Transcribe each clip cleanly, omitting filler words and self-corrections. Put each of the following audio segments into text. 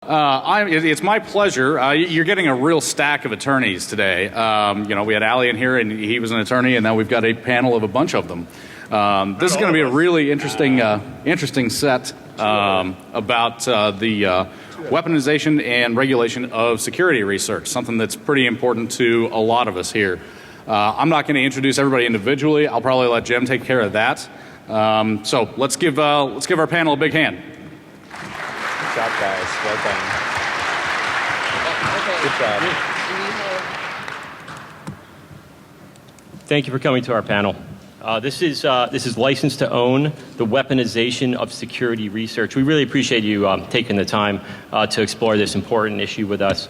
It's my pleasure. You're getting a real stack of attorneys today. We had Ali in here, and he was an attorney, and now we've got a panel of a bunch of them. This is going to be a really interesting set about the weaponization and regulation of security research, something that's pretty important to a lot of us here. I'm not going to introduce everybody individually. I'll probably let Jim take care of that. So let's give our panel a big hand. Good job, guys. Well done. Good job. Thank you for coming to our panel. This is licensed to own the weaponization of security research. We really appreciate you taking the time to explore this important issue with us.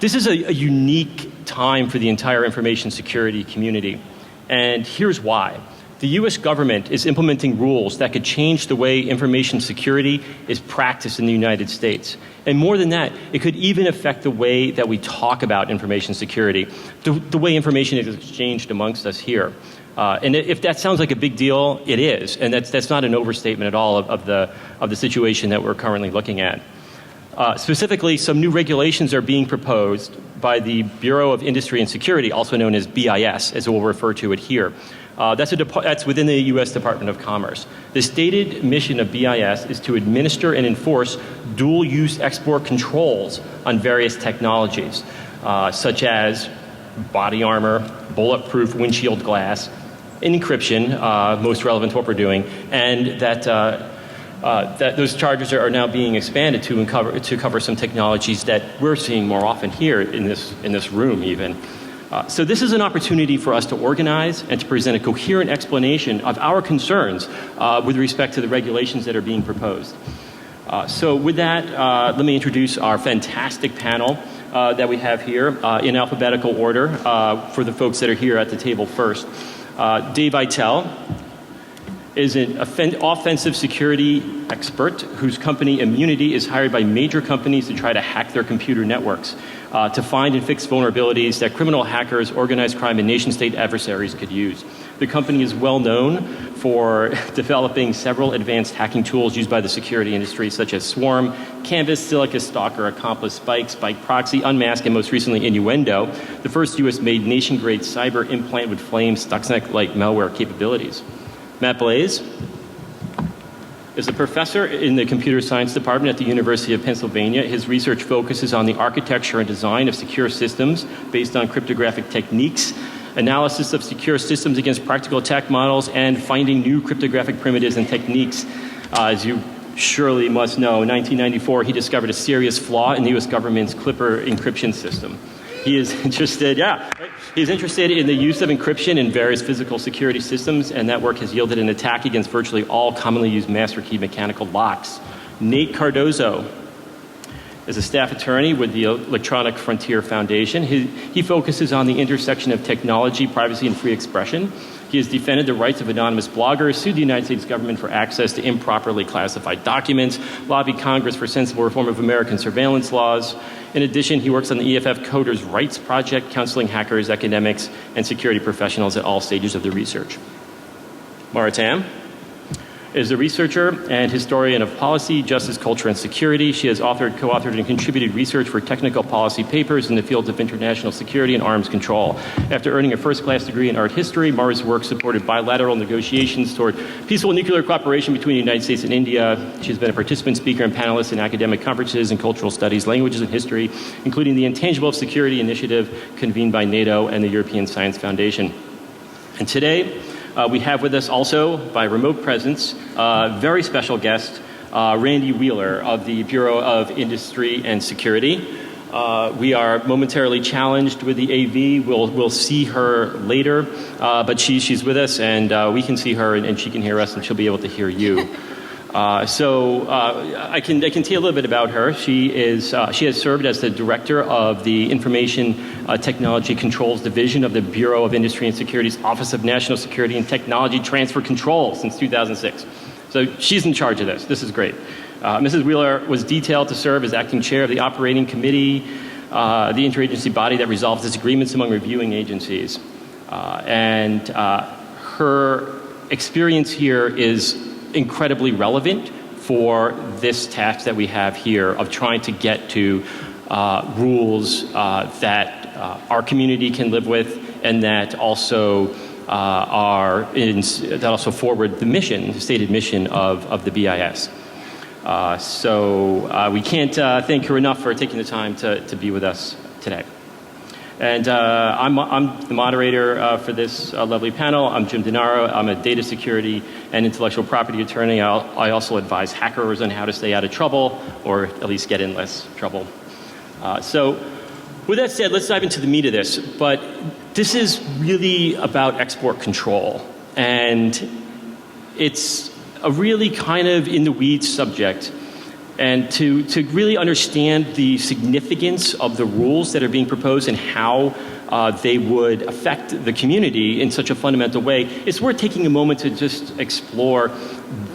This is a unique time for the entire information security community, and here's why. The U.S. government is implementing rules that could change the way information security is practiced in the United States. And more than that, it could even affect the way that we talk about information security, the way information is exchanged amongst us here. And if that sounds like a big deal, it is. And that's not an overstatement at all of the situation that we're currently looking at. Specifically, some new regulations are being proposed by the Bureau of Industry and Security, also known as BIS, as we'll refer to it here. That's within the U.S. Department of Commerce. The stated mission of BIS is to administer and enforce dual-use export controls on various technologies, such as body armor, bulletproof windshield glass, encryption, most relevant to what we're doing, and that those charges are now being expanded to cover some technologies that we're seeing more often here in this room even. So this is an opportunity for us to organize and to present a coherent explanation of our concerns with respect to the regulations that are being proposed. So with that, let me introduce our fantastic panel that we have here in alphabetical order for the folks that are here at the table first. Dave Eitel is an offensive security expert whose company Immunity is hired by major companies to try to hack their computer networks, to find and fix vulnerabilities that criminal hackers, organized crime, and nation-state adversaries could use. The company is well known for developing several advanced hacking tools used by the security industry, such as Swarm, Canvas, Silica, Stalker, Accomplice, Spike Proxy, Unmask, and most recently Innuendo, the first U.S.-made nation-grade cyber implant with Flame Stuxnet-like malware capabilities. Matt Blaze is a professor in the computer science department at the University of Pennsylvania. His research focuses on the architecture and design of secure systems based on cryptographic techniques, analysis of secure systems against practical attack models, and finding new cryptographic primitives and techniques. As you surely must know, in 1994, he discovered a serious flaw in the U.S. government's Clipper encryption system. He is interested, He's interested in the use of encryption in various physical security systems, and that work has yielded an attack against virtually all commonly used master key mechanical locks. Nate Cardozo is a staff attorney with the Electronic Frontier Foundation. He focuses on the intersection of technology, privacy, and free expression. He has defended the rights of anonymous bloggers, sued the United States government for access to improperly classified documents, lobbied Congress for sensible reform of American surveillance laws. In addition, he works on the EFF Coders' Rights Project, counseling hackers, academics, and security professionals at all stages of the research. Mara Tam is a researcher and historian of policy, justice, culture, and security. She has co-authored, and contributed research for technical policy papers in the fields of international security and arms control. After earning a first-class degree in art history, Mara's work supported bilateral negotiations toward peaceful nuclear cooperation between the United States and India. She has been a participant, speaker, and panelist in academic conferences in cultural studies, languages, and history, including the Intangible Security Initiative convened by NATO and the European Science Foundation. And today, we have with us also, by remote presence, a very special guest, Randy Wheeler of the Bureau of Industry and Security. We are momentarily challenged with the AV. We'll see her later, but she's with us, and we can see her, and she can hear us, and she'll be able to hear you. I can tell you a little bit about her. She has served as the director of the Information Technology Controls Division of the Bureau of Industry and Security's Office of National Security and Technology Transfer Control since 2006. So she's in charge of this. This is great. Mrs. Wheeler was detailed to serve as acting chair of the operating committee, the interagency body that resolves disagreements among reviewing agencies. Her experience here is incredibly relevant for this task that we have here of trying to get to rules that our community can live with, and that also that also forward the mission, the stated mission of the BIS. So we can't thank her enough for taking the time to be with us today. And I'm the moderator for this lovely panel. I'm Jim Denaro. I'm a data security and intellectual property attorney. I also advise hackers on how to stay out of trouble, or at least get in less trouble. So with that said, let's dive into the meat of this. But this is really about export control. And it's a really kind of in the weeds subject. And to really understand the significance of the rules that are being proposed and how they would affect the community in such a fundamental way, it's worth taking a moment to just explore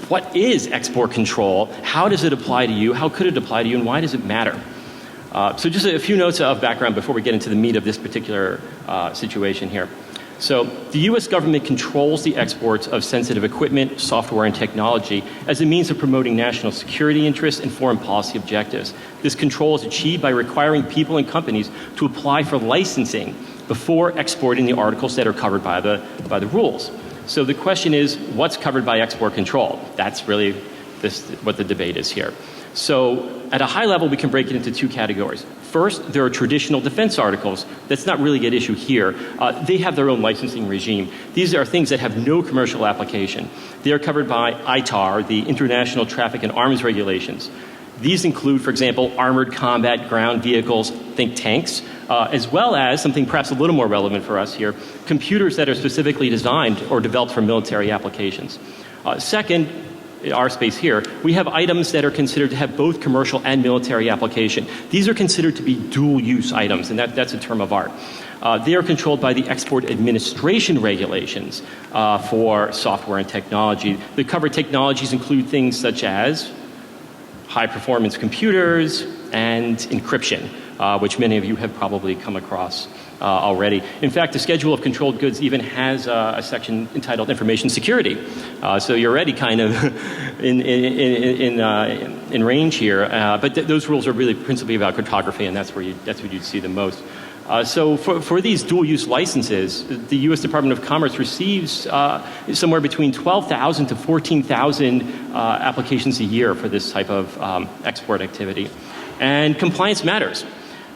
what is export control, how does it apply to you, how could it apply to you, and why does it matter? So just a few notes of background before we get into the meat of this particular situation here. So the U.S. government controls the exports of sensitive equipment, software, and technology as a means of promoting national security interests and foreign policy objectives. This control is achieved by requiring people and companies to apply for licensing before exporting the articles that are covered by the rules. So the question is, what's covered by export control? That's really what the debate is here. So at a high level, we can break it into two categories. First, there are traditional defense articles. That's not really at issue here. They have their own licensing regime. These are things that have no commercial application. They are covered by ITAR, the International Traffic in Arms Regulations. These include, for example, armored combat ground vehicles, think tanks, as well as something perhaps a little more relevant for us here, computers that are specifically designed or developed for military applications. Second, in our space here, we have items that are considered to have both commercial and military application. These are considered to be dual-use items, and that's a term of art. They are controlled by the Export Administration Regulations for software and technology. The covered technologies include things such as high-performance computers and encryption, which many of you have probably come across already. In fact, the Schedule of Controlled Goods even has a section entitled Information Security. So you're already kind of in range here. But those rules are really principally about cryptography, and that's where you'd see them most. So for these dual-use licenses, the U.S. Department of Commerce receives somewhere between 12,000 to 14,000 applications a year for this type of export activity. And compliance matters.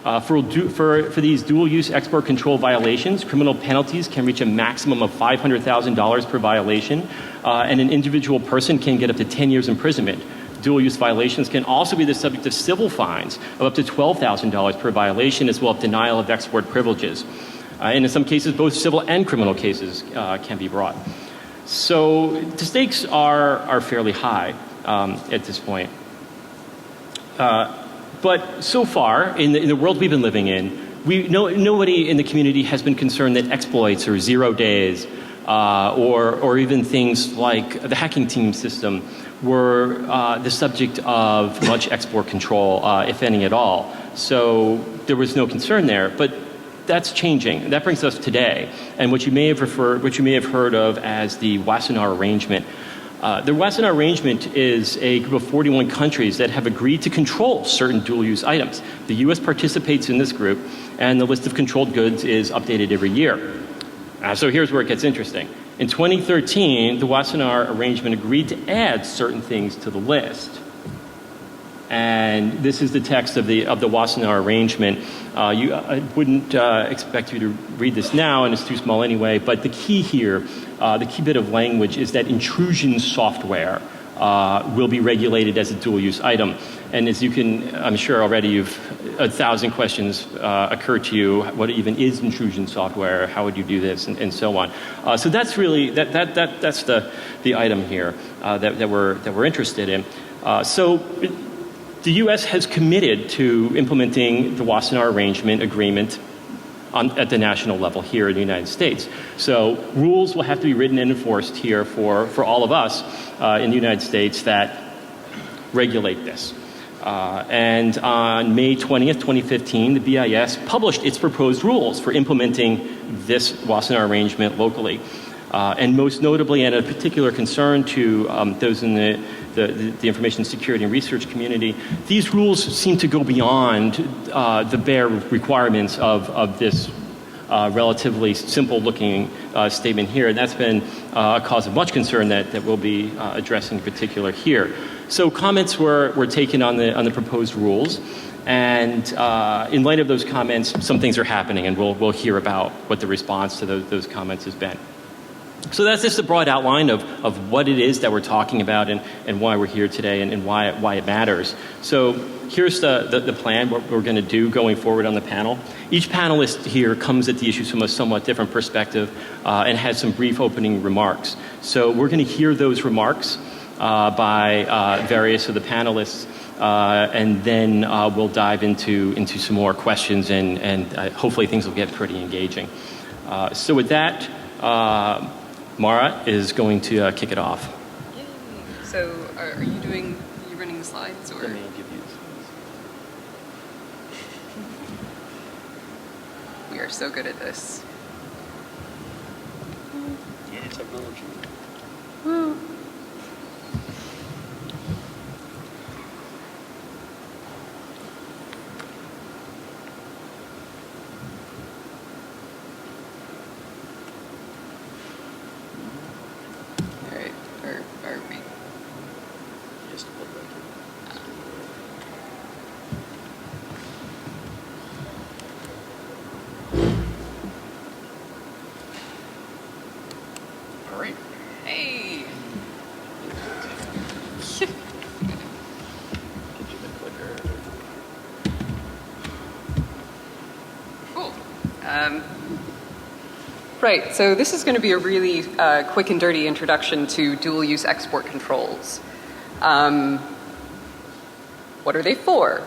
For these dual-use export control violations, criminal penalties can reach a maximum of $500,000 per violation, and an individual person can get up to 10 years imprisonment. Dual-use violations can also be the subject of civil fines of up to $12,000 per violation, as well as denial of export privileges. And in some cases, both civil and criminal cases can be brought. So the stakes are fairly high at this point. But so far, in the world we've been living in, nobody in the community has been concerned that exploits or 0 days or even things like the hacking team system were the subject of much export control, if any at all. So there was no concern there. But that's changing. That brings us today, and what you may have heard of as the Wassenaar Arrangement. The Wassenaar Arrangement is a group of 41 countries that have agreed to control certain dual-use items. The U.S. participates in this group, and the list of controlled goods is updated every year. So here's where it gets interesting. In 2013, the Wassenaar Arrangement agreed to add certain things to the list. And this is the text of the Wassenaar Arrangement. I wouldn't expect you to read this now, and it's too small anyway, but the key here, the key bit of language is that intrusion software will be regulated as a dual-use item. And as you can, I'm sure already 1,000 questions occur to you. What even is intrusion software? How would you do this? And so on. So that's really, that's the item here that we're interested in. So the U.S. has committed to implementing the Wassenaar Arrangement agreement at the national level here in the United States. So rules will have to be written and enforced here for all of us in the United States that regulate this. And on May 20th, 2015, the BIS published its proposed rules for implementing this Wassenaar Arrangement locally. And most notably, and a particular concern to those in the information security and research community. These rules seem to go beyond the bare requirements of this relatively simple-looking statement here, and that's been a cause of much concern that we'll be addressing in particular here. So comments were taken on the proposed rules, and in light of those comments, some things are happening, and we'll hear about what the response to those comments has been. So that's just a broad outline of what it is that we're talking about and why we're here today and why it matters. So here's the plan, what we're going to do going forward on the panel. Each panelist here comes at the issues from a somewhat different perspective and has some brief opening remarks. So we're going to hear those remarks by various of the panelists, and then we'll dive into some more questions, and hopefully things will get pretty engaging. So with that, Mara is going to kick it off. Yay. So are you running the slides? Or? Let me give you We are so good at this. Yeah, technology. Woo. All right, are we? Just to put it back in. All right. Hey. Get you the clicker. Cool. Right, so this is going to be a really quick and dirty introduction to dual-use export controls. What are they for?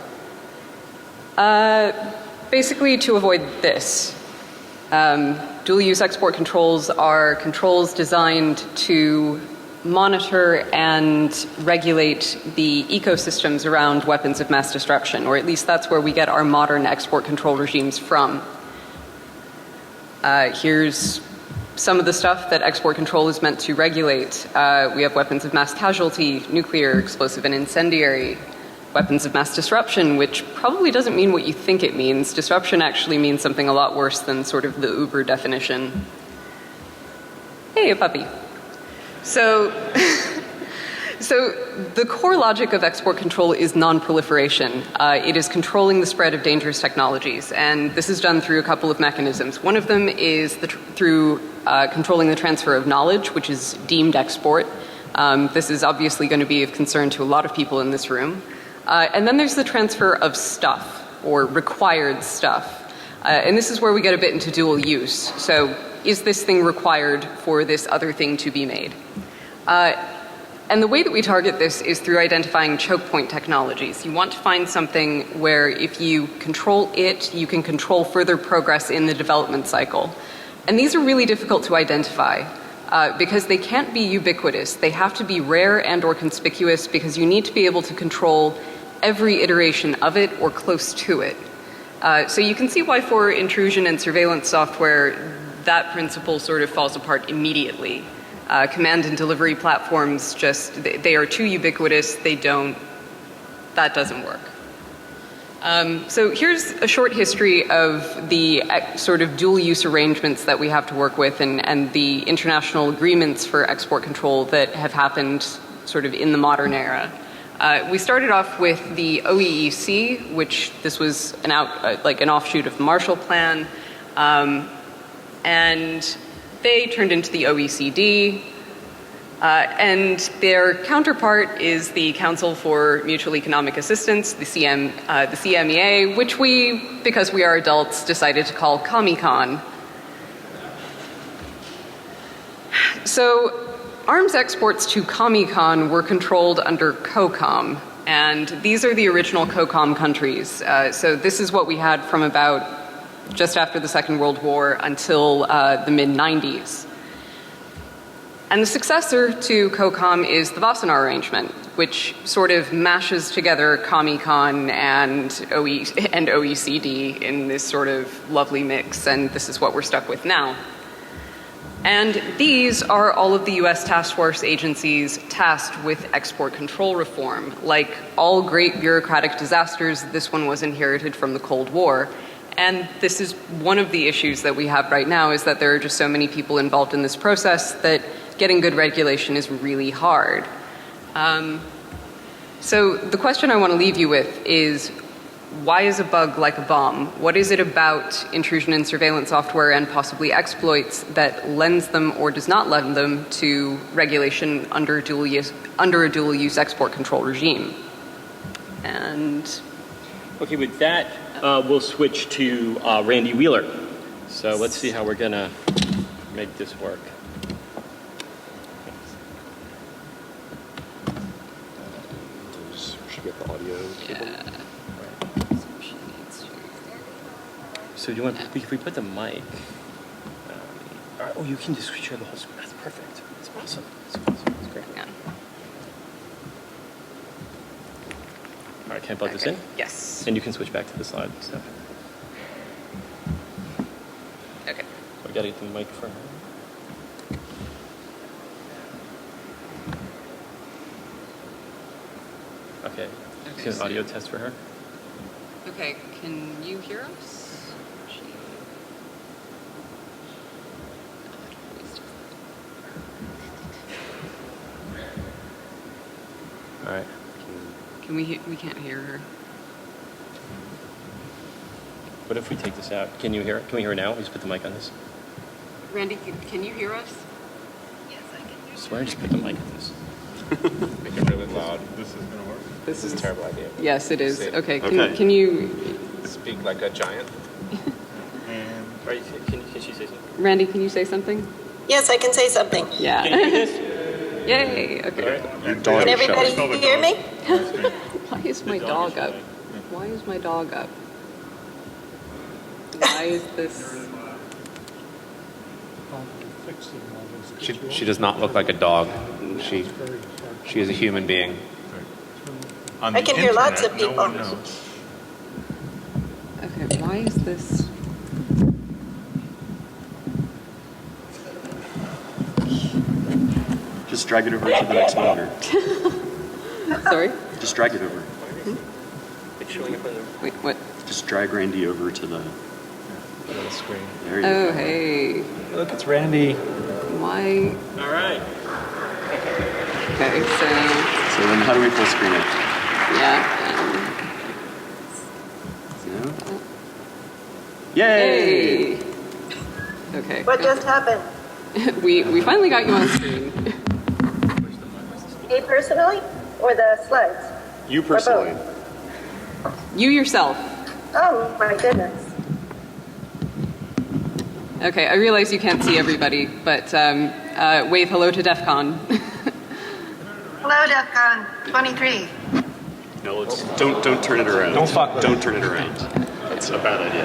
Basically to avoid this. Dual-use export controls are controls designed to monitor and regulate the ecosystems around weapons of mass destruction, or at least that's where we get our modern export control regimes from. Here's some of the stuff that export control is meant to regulate. We have weapons of mass casualty, nuclear, explosive and incendiary, weapons of mass disruption, which probably doesn't mean what you think it means. Disruption actually means something a lot worse than sort of the Uber definition. Hey, a puppy. So the core logic of export control is non-proliferation. It is controlling the spread of dangerous technologies, and this is done through a couple of mechanisms. One of them is through controlling the transfer of knowledge, which is deemed export. This is obviously going to be of concern to a lot of people in this room. And then there's the transfer of stuff, or required stuff. And this is where we get a bit into dual use. So is this thing required for this other thing to be made? And the way that we target this is through identifying choke point technologies. You want to find something where if you control it, you can control further progress in the development cycle. And these are really difficult to identify because they can't be ubiquitous. They have to be rare and or conspicuous because you need to be able to control every iteration of it or close to it. So you can see why for intrusion and surveillance software, that principle sort of falls apart immediately. Command and delivery platforms they are too ubiquitous, that doesn't work. So here's a short history of the sort of dual use arrangements that we have to work with and the international agreements for export control that have happened sort of in the modern era. We started off with the OEEC, which this was an offshoot of the Marshall Plan, and they turned into the OECD, and their counterpart is the Council for Mutual Economic Assistance, the CMEA, which we, because we are adults, decided to call COMECON. So arms exports to COMECON were controlled under COCOM, and these are the original COCOM countries. So this is what we had from about just after the Second World War until the mid-90s. And the successor to COCOM is the Wassenaar Arrangement, which sort of mashes together COMECON and OECD in this sort of lovely mix, and this is what we're stuck with now. And these are all of the US task force agencies tasked with export control reform. Like all great bureaucratic disasters, this one was inherited from the Cold War. And this is one of the issues that we have right now, is that there are just so many people involved in this process that getting good regulation is really hard. So the question I want to leave you with is, why is a bug like a bomb? What is it about intrusion in surveillance software and possibly exploits that lends them or does not lend them to regulation under a dual use export control regime? And Okay, with that, we'll switch to Randy Wheeler. So let's see how we're going to make this work. Should get the audio. So do you want, if we put the mic, all right, oh, you can just share the whole screen. That's perfect. That's awesome. That's awesome. That's great. yeah. All right, can I plug this in? Yes. And you can switch back to the slide stuff. Okay. We got to get the mic for her. Okay. Okay, An so- audio test for her. Okay, can you hear us? All right. Can we can't hear her. What if we take this out? Can you hear it? Can we hear it now? We just put the mic on this. Randy, can you hear us? I swear I just put the mic on this. Make it really loud. This is gonna work. This is a terrible idea. Yes, it is. See. Okay, Okay. can you, Speak like a giant. And Right, can she say something? Randy, can you say something? Yes, I can say something. Yeah. Can you hear this? Yay, okay. your Can dog everybody shouting. hear me? Why is my The dog is up? showing. Why is my dog up? Why is this? She does not look like a dog. She is a human being. On I the can hear lots internet, of no one people. knows. Okay, why is this? Just drag it over to the next monitor. Sorry? Just drag it over. It's showing up on the Wait, what? Just drag Randy over to the screen. There you Oh, go. hey. Look, it's Randy. Why? All right. Okay, so, So then how do we full screen it? yeah. No? Yay! Hey! Okay. What just happened? We finally got you on screen. Me personally or the slides? You personally. You yourself. Oh my goodness. Okay, I realize you can't see everybody, but wave hello to DEF CON. Hello, DEF CON 23. No, let's don't turn it around. Don't turn it around. That's a bad idea.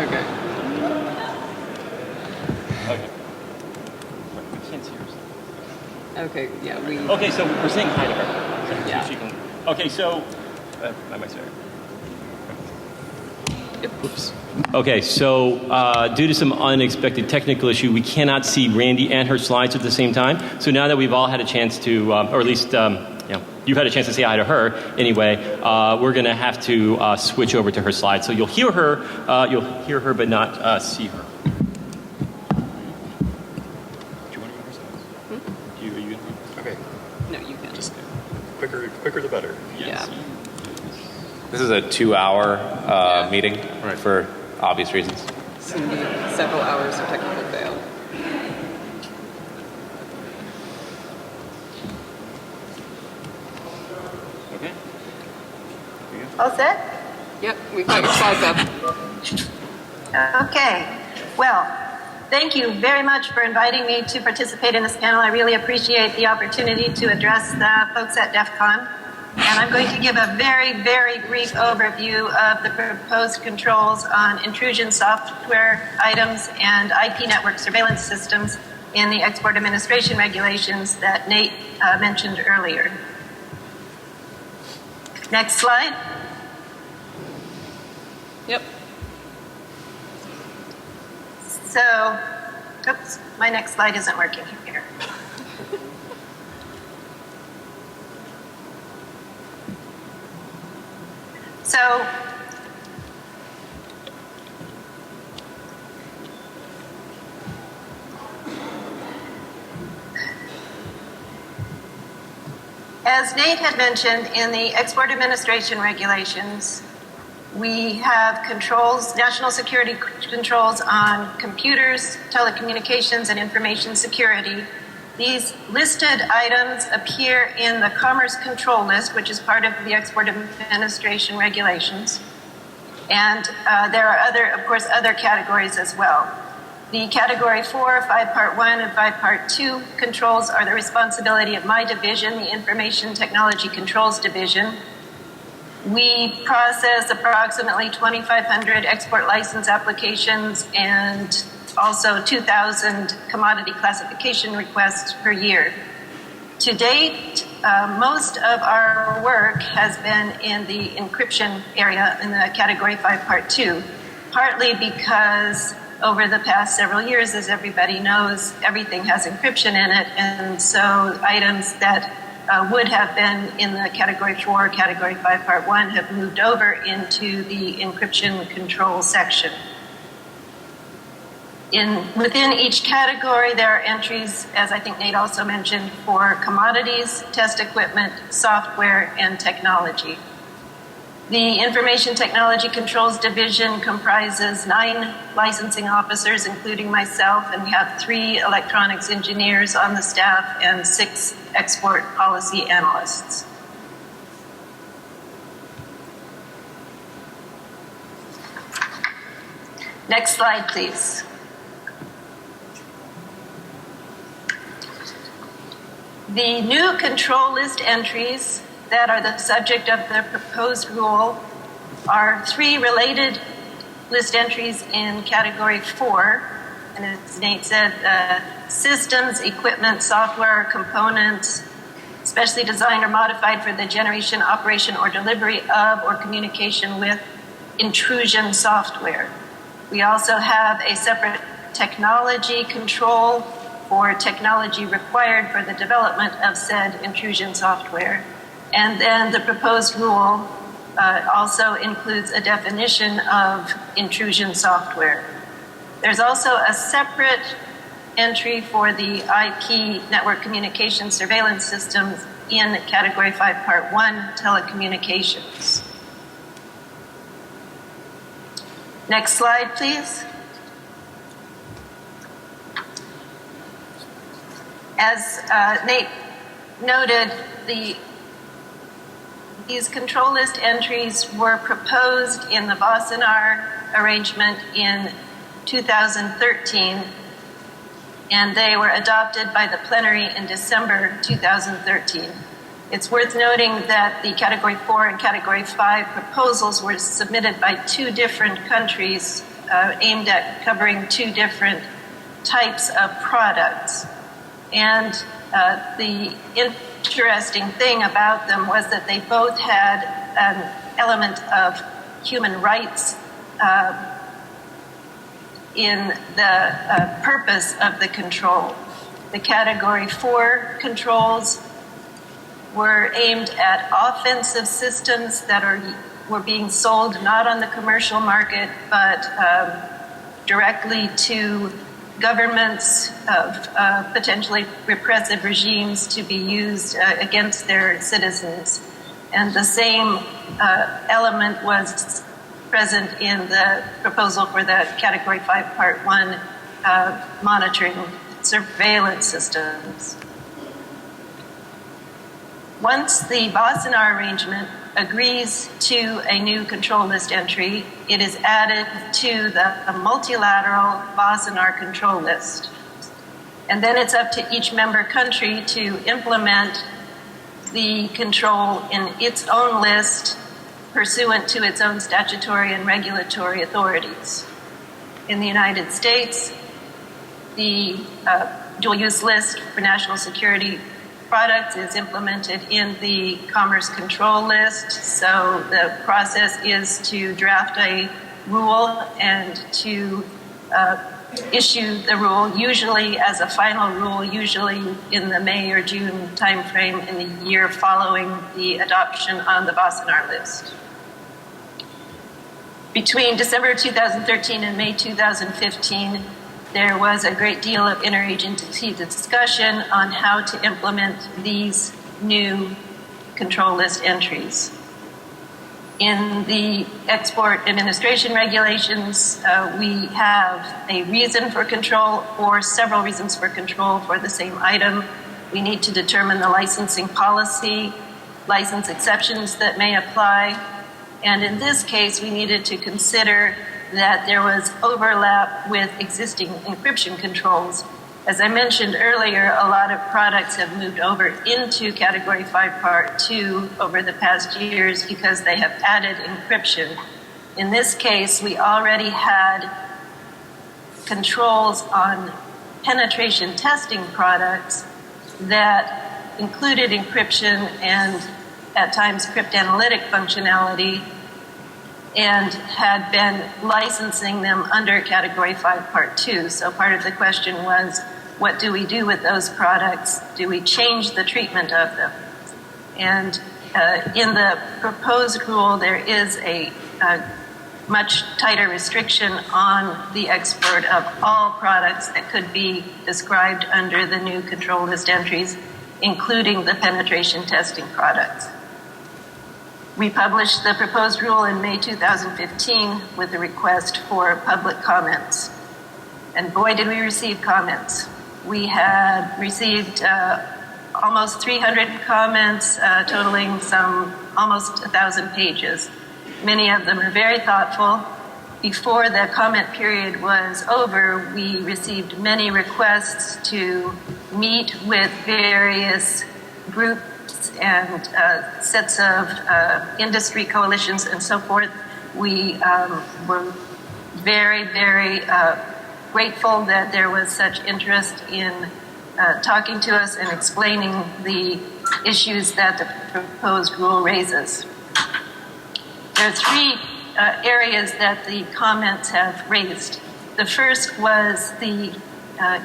Okay. Okay. I can't see her. Okay, yeah, we. Okay, so we're saying hi to her. So Yeah. she can, okay, so. My mic's there. Oops. Okay, so due to some unexpected technical issue, we cannot see Randy and her slides at the same time. So now that we've all had a chance to, or at least, you've had a chance to say hi to her anyway, we're going to have to switch over to her slides. So you'll hear her, but not see her. Do you want to hear her slides? Are you going to? Okay. No, you can. Just Quicker the better. Yeah. this is a 2-hour meeting for obvious reasons. It's going to be several hours of technical fail. Okay. All set? Yep, we've got your slides up. Okay. Well, thank you very much for inviting me to participate in this panel. I really appreciate the opportunity to address the folks at DEF CON. And I'm going to give a very, very brief overview of the proposed controls on intrusion software items and IP network surveillance systems in the export administration regulations that Nate mentioned earlier. Next slide. Yep. So Oops, my next slide isn't working here. So, as Nate had mentioned, in the Export Administration regulations, we have controls, national security controls on computers, telecommunications, and information security. These listed items appear in the Commerce Control List, which is part of the Export Administration regulations. And there are of course, other categories as well. The Category 4, 5 Part 1, and 5 Part 2 controls are the responsibility of my division, the Information Technology Controls Division. We process approximately 2,500 export license applications and also 2,000 commodity classification requests per year. To date, most of our work has been in the encryption area in the Category 5 Part 2, partly because over the past several years, as everybody knows, everything has encryption in it, and so items that would have been in the Category 4, Category 5 Part 1 have moved over into the encryption control section. Within each category, there are entries, as I think Nate also mentioned, for commodities, test equipment, software, and technology. The Information Technology Controls Division comprises 9 licensing officers, including myself, and we have 3 electronics engineers on the staff and 6 export policy analysts. Next slide, please. The new control list entries that are the subject of the proposed rule are 3 related list entries in Category 4. And as Nate said, systems, equipment, software, components, specially designed or modified for the generation, operation, or delivery of or communication with intrusion software. We also have a separate technology control for technology required for the development of said intrusion software. And then the proposed rule also includes a definition of intrusion software. There's also a separate entry for the IP network communication surveillance systems in Category 5 Part 1, telecommunications. Next slide, please. As Nate noted, these control list entries were proposed in the Wassenaar arrangement in 2013, and they were adopted by the plenary in December 2013. It's worth noting that the Category 4 and Category 5 proposals were submitted by 2 different countries aimed at covering 2 different types of products. And the interesting thing about them was that they both had an element of human rights in the purpose of the control. The Category 4 controls were aimed at offensive systems that were being sold not on the commercial market, but directly to governments of potentially repressive regimes to be used against their citizens. And the same element was present in the proposal for the Category 5 Part 1 monitoring surveillance systems. Once the Wassenaar arrangement agrees to a new control list entry, it is added to the multilateral Wassenaar control list. And then it's up to each member country to implement the control in its own list pursuant to its own statutory and regulatory authorities. In the United States, the dual-use list for national security products is implemented in the Commerce Control List. So the process is to draft a rule and to issue the rule, usually as a final rule, usually in the May or June timeframe in the year following the adoption on the Wassenaar list. Between December 2013 and May 2015, there was a great deal of interagency discussion on how to implement these new control list entries. In the export administration regulations, we have a reason for control or several reasons for control for the same item. We need to determine the licensing policy, license exceptions that may apply. And in this case, we needed to consider that there was overlap with existing encryption controls. As I mentioned earlier, a lot of products have moved over into Category 5 Part 2 over the past years because they have added encryption. In this case, we already had controls on penetration testing products that included encryption and at times cryptanalytic functionality, and had been licensing them under Category 5 Part 2. So part of the question was, what do we do with those products? Do we change the treatment of them? And in the proposed rule, there is a much tighter restriction on the export of all products that could be described under the new control list entries, including the penetration testing products. We published the proposed rule in May 2015 with a request for public comments. And boy, did we receive comments. We had received almost 300 comments, totaling some almost 1,000 pages. Many of them are very thoughtful. Before the comment period was over, we received many requests to meet with various groups and sets of industry coalitions and so forth. We were very, very grateful that there was such interest in talking to us and explaining the issues that the proposed rule raises. There are three areas that the comments have raised. The first was the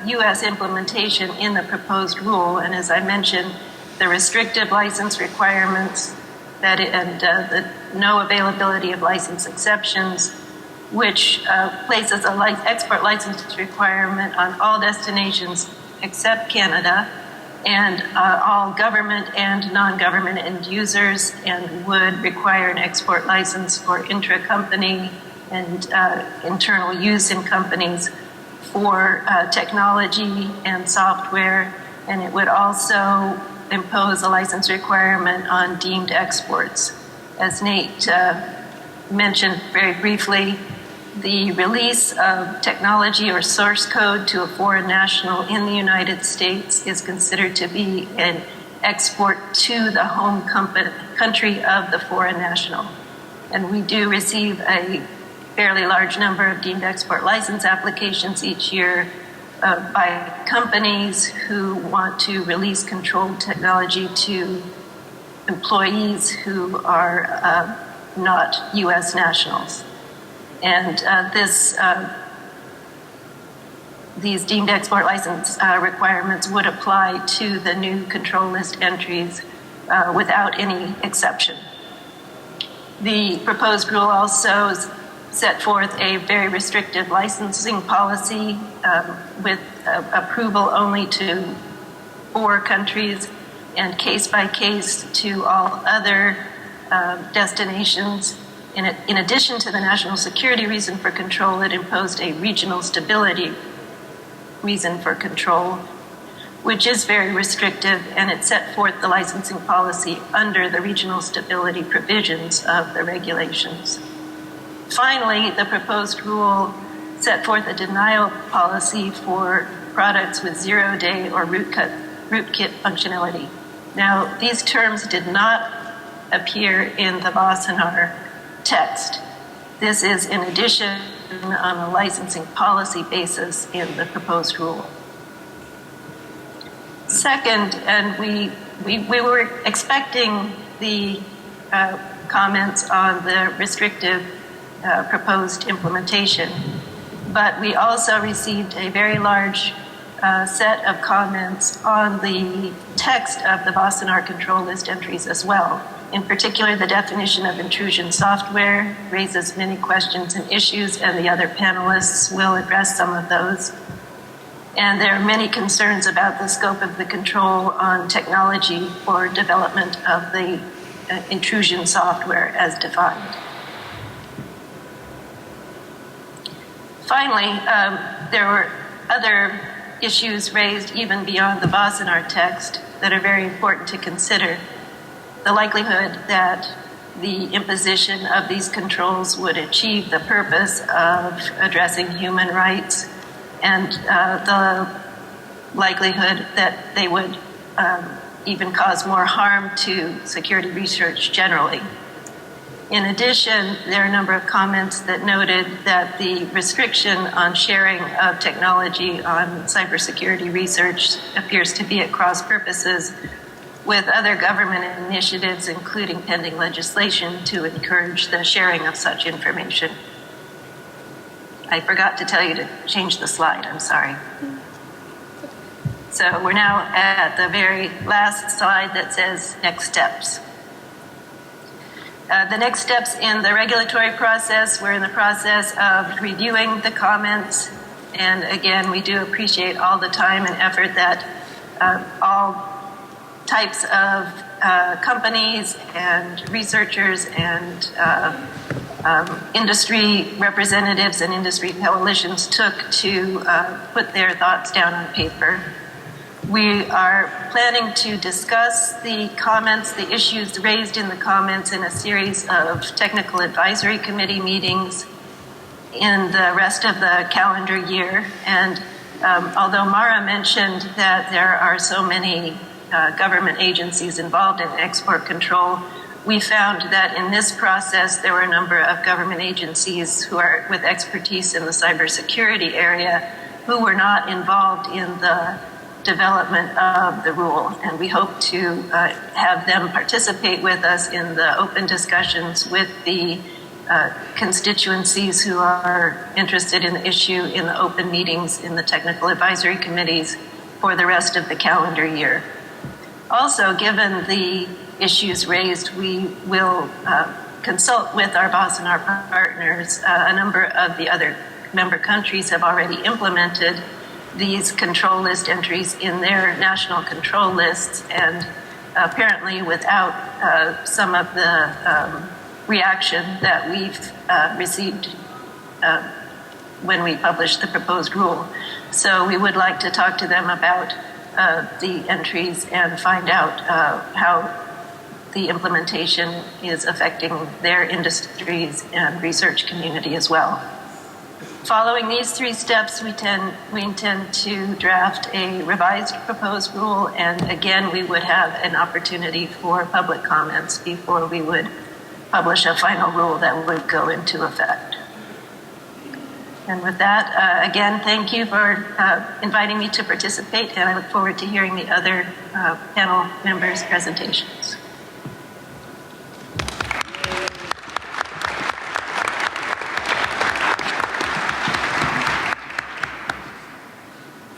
U.S. implementation in the proposed rule, and as I mentioned, the restrictive license requirements and the no availability of license exceptions, which places an export license requirement on all destinations except Canada, and all government and non-government end users, and would require an export license for intra-company and internal use in companies for technology and software, and it would also impose a license requirement on deemed exports. As Nate mentioned very briefly, the release of technology or source code to a foreign national in the United States is considered to be an export to the home country of the foreign national. And we do receive a fairly large number of deemed export license applications each year by companies who want to release controlled technology to employees who are not U.S. nationals. And these deemed export license requirements would apply to the new control list entries without any exception. The proposed rule also set forth a very restrictive licensing policy with approval only to 4 countries and case by case to all other destinations. In addition to the national security reason for control, it imposed a regional stability reason for control, which is very restrictive, and it set forth the licensing policy under the regional stability provisions of the regulations. Finally, the proposed rule set forth a denial policy for products with 0-day or rootkit functionality. Now, these terms did not appear in the Wassenaar text. This is in addition on a licensing policy basis in the proposed rule. Second, and we were expecting the comments on the restrictive proposed implementation. but we also received a very large set of comments on the text of the Boston control list entries as well. In particular, the definition of intrusion software raises many questions and issues, and the other panelists will address some of those. And there are many concerns about the scope of the control on technology for development of the intrusion software as defined. Finally, there were other issues raised even beyond the Boston text that are very important to consider. The likelihood that the imposition of these controls would achieve the purpose of addressing human rights, and the likelihood that they would even cause more harm to security research generally. In addition, there are a number of comments that noted that the restriction on sharing of technology on cybersecurity research appears to be at cross purposes with other government initiatives, including pending legislation to encourage the sharing of such information. I forgot to tell you to change the slide, I'm sorry. So we're now at the very last slide that says next steps. The next steps in the regulatory process, we're in the process of reviewing the comments. And again, we do appreciate all the time and effort that all types of companies and researchers and industry representatives and industry coalitions took to put their thoughts down on paper. We are planning to discuss the comments, the issues raised in the comments in a series of technical advisory committee meetings in the rest of the calendar year. And although Mara mentioned that there are so many government agencies involved in export control, we found that in this process there were a number of government agencies who are with expertise in the cybersecurity area who were not involved in the development of the rule, and we hope to have them participate with us in the open discussions with the constituencies who are interested in the issue in the open meetings in the technical advisory committees for the rest of the calendar year. Also, given the issues raised, we will consult with our Boston partners. A number of the other member countries have already implemented these control list entries in their national control lists, and apparently without some of the reaction that we've received when we published the proposed rule. So we would like to talk to them about the entries and find out how the implementation is affecting their industries and research community as well. Following these three steps, we intend to draft a revised proposed rule, and again, we would have an opportunity for public comments before we would publish a final rule that would go into effect. And with that, again, thank you for inviting me to participate, and I look forward to hearing the other panel members' presentations.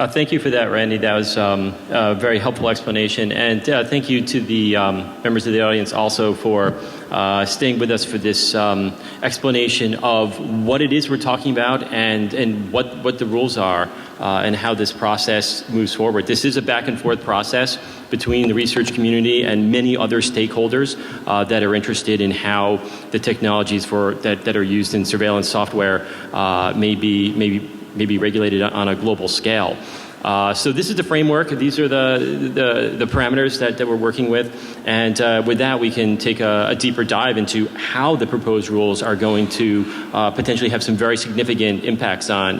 Thank you for that, Randy. That was a very helpful explanation. And thank you to the members of the audience also for staying with us for this explanation of what it is we're talking about and what the rules are and how this process moves forward. This is a back and forth process between the research community and many other stakeholders that are interested in how the technologies that are used in surveillance software may be regulated on a global scale. So this is the framework. These are the parameters that we're working with. And with that, we can take a deeper dive into how the proposed rules are going to potentially have some very significant impacts on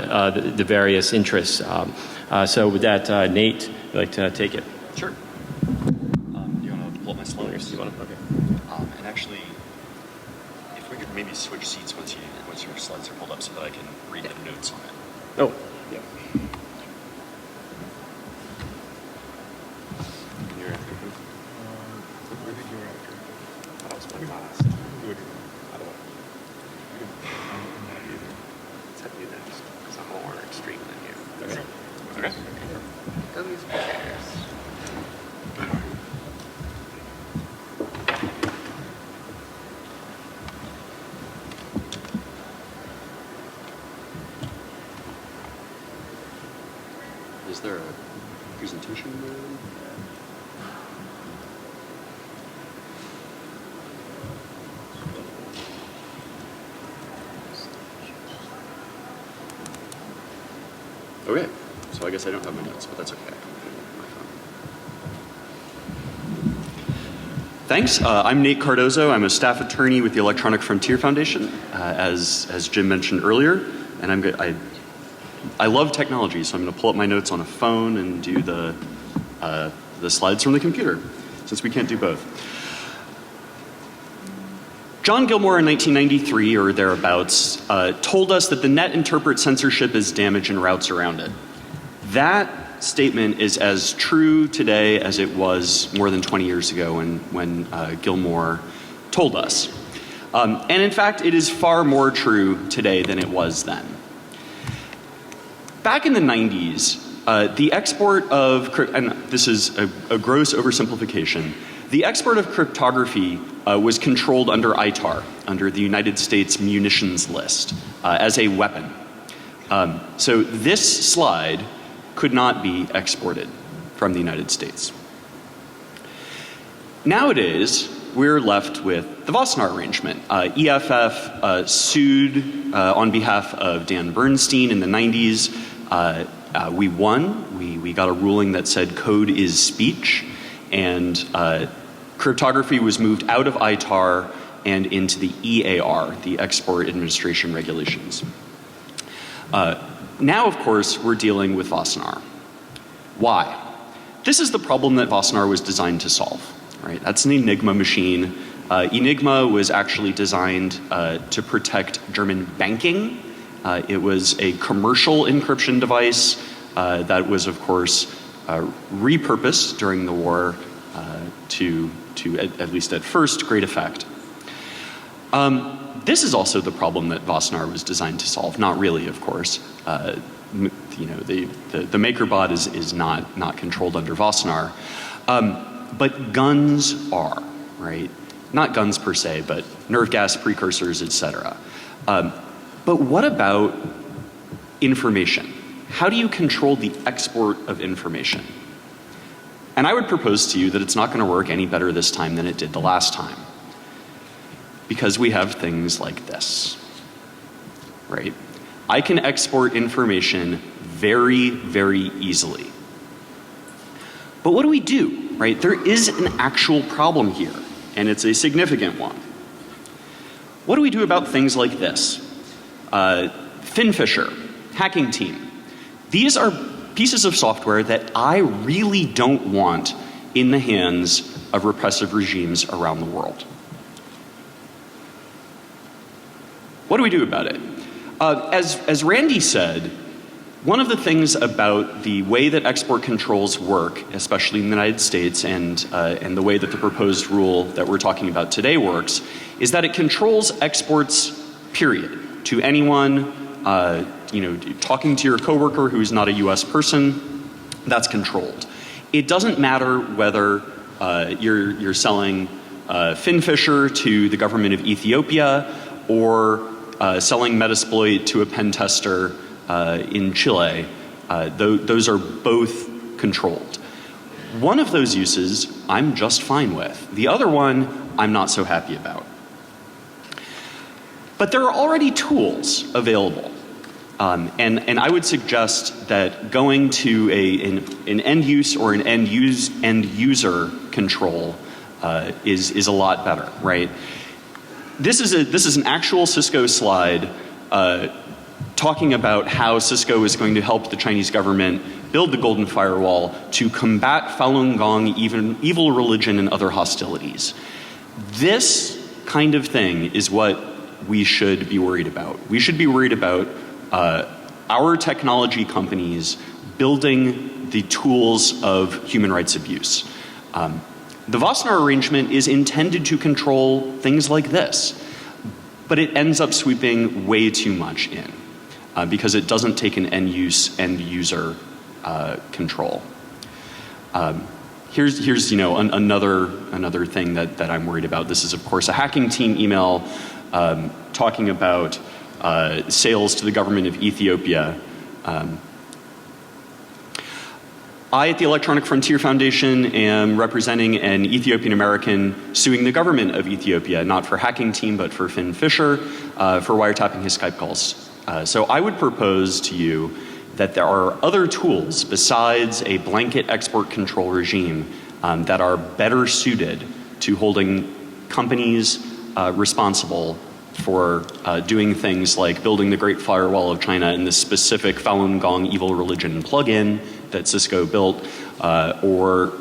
the various interests. So with that, Nate, would like to take it. Sure. You want to pull up my slides? You want to? Okay. And actually, if we could maybe switch seats once your slides are pulled up so that I can read the notes on it. Oh, yeah. You're after who? I think you were after. That was my last. You would. I don't know. I'm not either. Let's have you next. stream than you. Okay. Go use chairs. Is there a presentation mode? Okay, so I guess I don't have my notes, but that's okay. My phone. Thanks. I'm Nate Cardozo. I'm a staff attorney with the Electronic Frontier Foundation, as Jim mentioned earlier, and I love technology, so I'm going to pull up my notes on a phone and do the slides from the computer, since we can't do both. John Gilmore in 1993 or thereabouts told us that the net interprets censorship as damage and routes around it. That statement is as true today as it was more than 20 years ago when Gilmore told us. And in fact, it is far more true today than it was then. Back in the 90s, the export of, and this is a gross oversimplification, the export of cryptography was controlled under ITAR, under the United States Munitions List, as a weapon. So this slide could not be exported from the United States. Nowadays, we're left with the Wassenaar Arrangement. EFF sued on behalf of Dan Bernstein in the 90s. We won. We got a ruling that said code is speech, and cryptography was moved out of ITAR and into the EAR, the Export Administration Regulations. Now, of course, we're dealing with Wassenaar. Why? This is the problem that Wassenaar was designed to solve, right? That's an Enigma machine. Enigma was actually designed to protect German banking. It was a commercial encryption device that was, of course, repurposed during the war to at least at first, great effect. This is also the problem that Wassenaar was designed to solve. Not really, of course. You know, the MakerBot is not controlled under Wassenaar. But guns are, right? Not guns per se, but nerve gas precursors, etc. But what about information? How do you control the export of information? And I would propose to you that it's not going to work any better this time than it did the last time. Because we have things like this, right? I can export information very, very easily. But what do we do, right? There is an actual problem here, and it's a significant one. What do we do about things like this? FinFisher, hacking team. These are pieces of software that I really don't want in the hands of repressive regimes around the world. What do we do about it? As Randy said, one of the things about the way that export controls work, especially in the United States, and the way that the proposed rule that we're talking about today works, is that it controls exports, period, to anyone. You know, talking to your coworker who's not a U.S. person, that's controlled. It doesn't matter whether you're selling FinFisher to the government of Ethiopia or selling Metasploit to a pen tester in Chile. Those are both controlled. One of those uses I'm just fine with. The other one I'm not so happy about. But there are already tools available. And I would suggest that going to an end use or an end user control is a lot better, right? This is an actual Cisco slide talking about how Cisco is going to help the Chinese government build the Golden Firewall to combat Falun Gong, evil religion, and other hostilities. This kind of thing is what we should be worried about. We should be worried about our technology companies building the tools of human rights abuse. The Wassenaar Arrangement is intended to control things like this, but it ends up sweeping way too much in. because it doesn't take an end user control. Here's another thing that I'm worried about. This is, of course, a hacking team email talking about sales to the government of Ethiopia. I, at the Electronic Frontier Foundation, am representing an Ethiopian American suing the government of Ethiopia, not for hacking team, but for Finn Fisher, for wiretapping his Skype calls. So I would propose to you that there are other tools besides a blanket export control regime that are better suited to holding companies responsible for doing things like building the Great Firewall of China and the specific Falun Gong evil religion plugin that Cisco built, or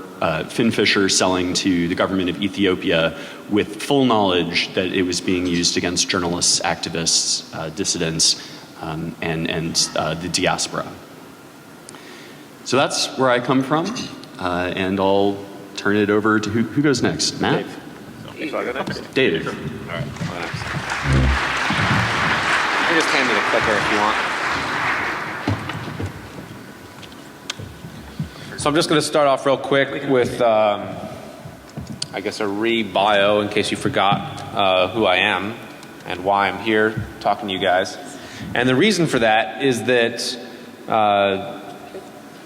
Finn Fisher selling to the government of Ethiopia with full knowledge that it was being used against journalists, activists, dissidents, and the diaspora. So that's where I come from, and I'll turn it over to who goes next? Matt? So I go next? Dave. All right, I'll go next. You can just hand me the clicker if you want. So I'm just going to start off real quick with, I guess, a re-bio in case you forgot who I am and why I'm here talking to you guys. And the reason for that is that,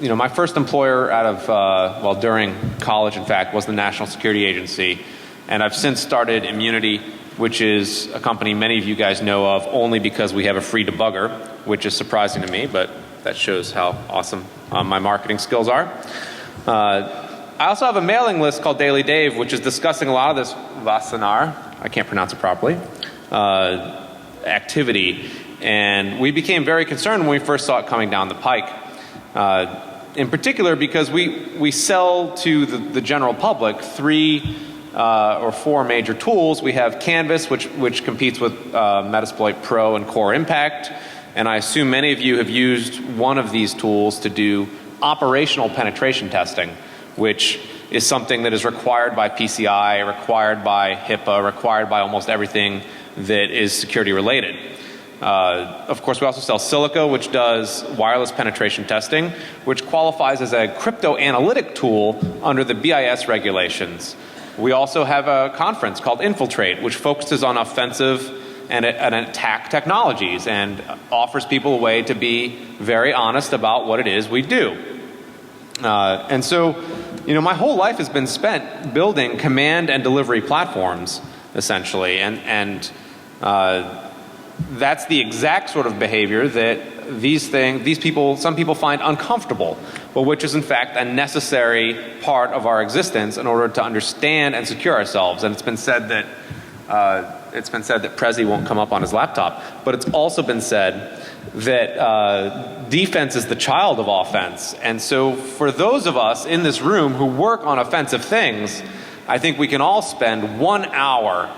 my first employer out of, during college, in fact, was the National Security Agency. And I've since started Immunity, which is a company many of you guys know of only because we have a free debugger, which is surprising to me, but that shows how awesome my marketing skills are. I also have a mailing list called Daily Dave, which is discussing a lot of this Vasanar, I can't pronounce it properly, activity. And we became very concerned when we first saw it coming down the pike. In particular because we sell to the general public 3 or 4 major tools. We have Canvas, which competes with Metasploit Pro and Core Impact. And I assume many of you have used one of these tools to do operational penetration testing, which is something that is required by PCI, required by HIPAA, required by almost everything that is security related. Of course, we also sell Silica, which does wireless penetration testing, which qualifies as a crypto analytic tool under the BIS regulations. We also have a conference called Infiltrate, which focuses on offensive and attack technologies and offers people a way to be very honest about what it is we do. And so, my whole life has been spent building command and delivery platforms, essentially, and that's the exact sort of behavior that some people find uncomfortable, but which is in fact a necessary part of our existence in order to understand and secure ourselves. And it's been said that Prezi won't come up on his laptop, but it's also been said that defense is the child of offense. And so for those of us in this room who work on offensive things, I think we can all spend 1 hour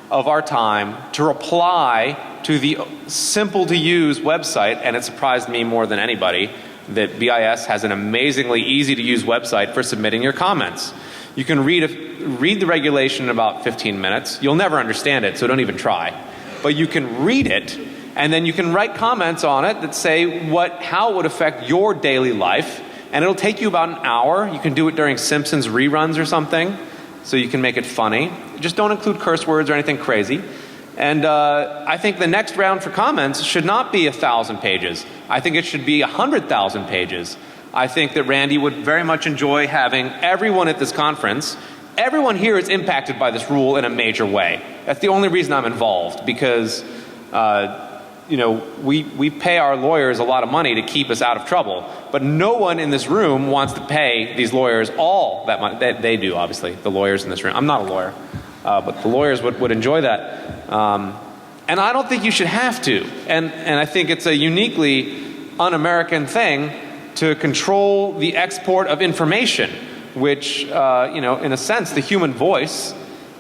of our time to reply to the simple to use website, and it surprised me more than anybody that BIS has an amazingly easy to use website for submitting your comments. You can read the regulation in about 15 minutes. You'll never understand it, so don't even try. But you can read it, and then you can write comments on it that say how it would affect your daily life, and it'll take you about an hour. You can do it during Simpsons reruns or something, so you can make it funny. Just don't include curse words or anything crazy. And I think the next round for comments should not be 1,000 pages. I think it should be 100,000 pages. I think that Randy would very much enjoy having everyone at this conference. Everyone here is impacted by this rule in a major way. That's the only reason I'm involved, because we pay our lawyers a lot of money to keep us out of trouble, but no one in this room wants to pay these lawyers all that money. They do, obviously, the lawyers in this room. I'm not a lawyer, but the lawyers would enjoy that. And I don't think you should have to. And I think it's a uniquely un-American thing to control the export of information, which, in a sense, the human voice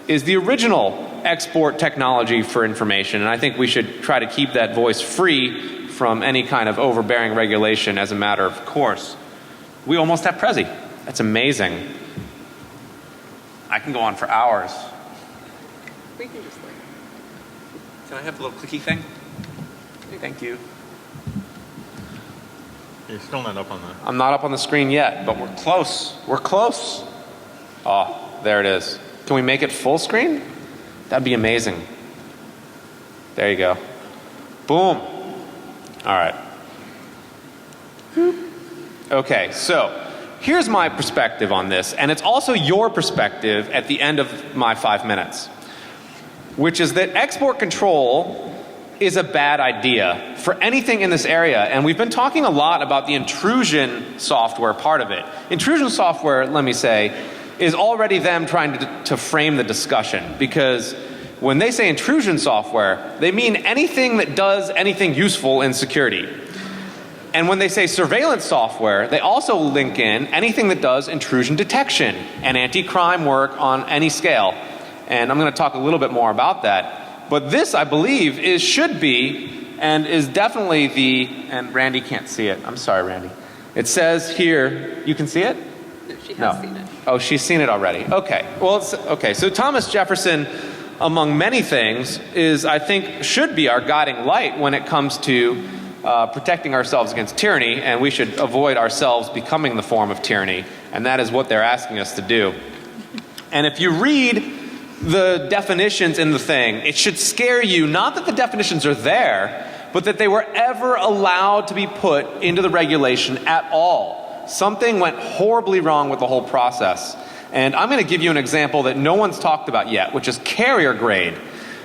is the original export technology for information. And I think we should try to keep that voice free from any kind of overbearing regulation as a matter of course. We almost have Prezi. That's amazing. I can go on for hours. We can just Can I have the little clicky thing? Thank you. You're still not up on that. I'm not up on the screen yet, but we're close. We're close. Oh, there it is. Can we make it full screen? That'd be amazing. There you go. Boom. All right. Okay, so here's my perspective on this, and it's also your perspective at the end of my 5 minutes, which is that export control is a bad idea for anything in this area. And we've been talking a lot about the intrusion software part of it. Intrusion software, let me say, is already them trying to frame the discussion, because when they say intrusion software, they mean anything that does anything useful in security. And when they say surveillance software, they also link in anything that does intrusion detection and anti-crime work on any scale. And I'm going to talk a little bit more about that. But this, I believe, should be and is definitely and Randy can't see it. I'm sorry, Randy. It says here, you can see it? No, she has seen it. Oh, she's seen it already. Okay. Well, okay. So Thomas Jefferson, among many things, I think, should be our guiding light when it comes to protecting ourselves against tyranny, and we should avoid ourselves becoming the form of tyranny. And that is what they're asking us to do. And if you read the definitions in the thing, it should scare you, not that the definitions are there, but that they were ever allowed to be put into the regulation at all. Something went horribly wrong with the whole process. And I'm going to give you an example that no one's talked about yet, which is carrier grade.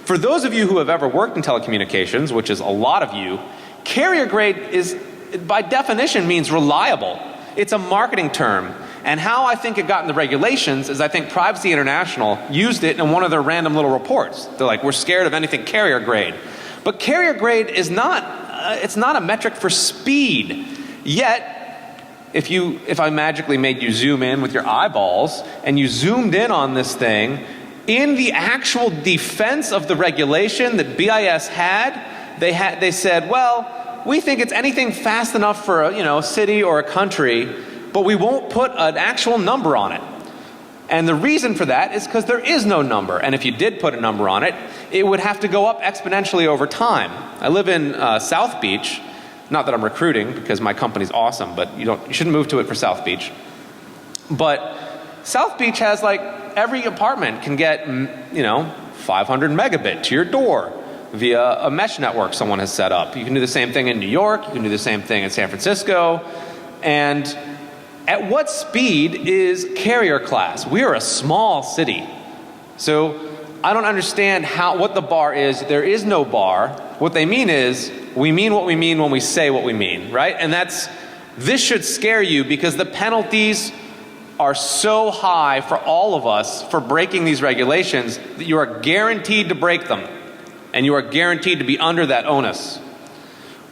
For those of you who have ever worked in telecommunications, which is a lot of you, carrier grade is, by definition, means reliable. It's a marketing term. And how I think it got in the regulations is I think Privacy International used it in one of their random little reports. They're like, we're scared of anything carrier grade. But carrier grade is it's not a metric for speed. Yet, if I magically made you zoom in with your eyeballs and you zoomed in on this thing, in the actual defense of the regulation that BIS had, they said, well, we think it's anything fast enough for a city or a country, but we won't put an actual number on it. And the reason for that is because there is no number. And if you did put a number on it, it would have to go up exponentially over time. I live in South Beach. Not that I'm recruiting, because my company's awesome, but you shouldn't move to it for South Beach. But South Beach has every apartment can get 500 megabit to your door via a mesh network someone has set up. You can do the same thing in New York. You can do the same thing in San Francisco. And at what speed is carrier class? We are a small city. So I don't understand what the bar is. There is no bar. What they mean is, we mean what we mean when we say what we mean, right? And this should scare you, because the penalties are so high for all of us for breaking these regulations that you are guaranteed to break them. And you are guaranteed to be under that onus.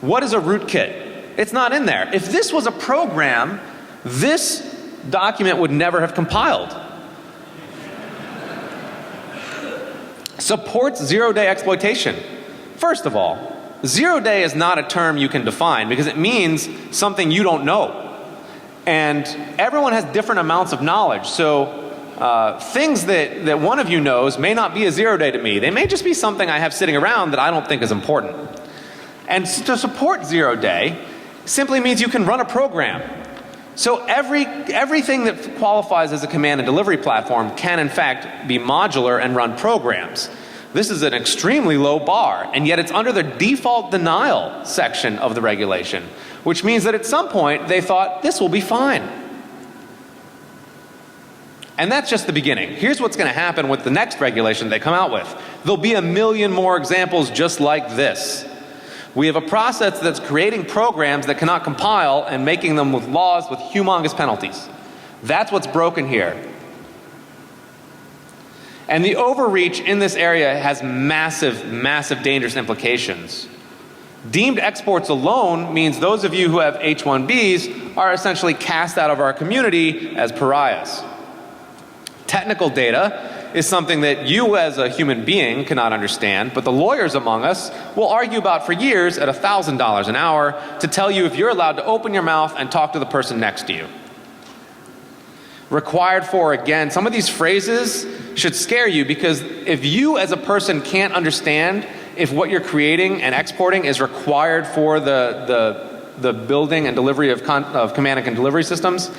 What is a rootkit? It's not in there. If this was a program, this document would never have compiled. Supports zero-day exploitation. First of all, zero-day is not a term you can define, because it means something you don't know. And everyone has different amounts of knowledge. So things that one of you knows may not be a zero-day to me. They may just be something I have sitting around that I don't think is important. And to support zero-day simply means you can run a program. So everything that qualifies as a command and delivery platform can in fact be modular and run programs. This is an extremely low bar, and yet it's under the default denial section of the regulation, which means that at some point they thought this will be fine. And that's just the beginning. Here's what's going to happen with the next regulation they come out with. There'll be 1 million more examples just like this. We have a process that's creating programs that cannot compile and making them with laws with humongous penalties. That's what's broken here. And the overreach in this area has massive, massive dangerous implications. Deemed exports alone means those of you who have H-1Bs are essentially cast out of our community as pariahs. Technical data is something that you as a human being cannot understand, but the lawyers among us will argue about for years at $1,000 an hour to tell you if you're allowed to open your mouth and talk to the person next to you. Required for, again, some of these phrases should scare you, because if you as a person can't understand if what you're creating and exporting is required for the the building and delivery of command and delivery systems,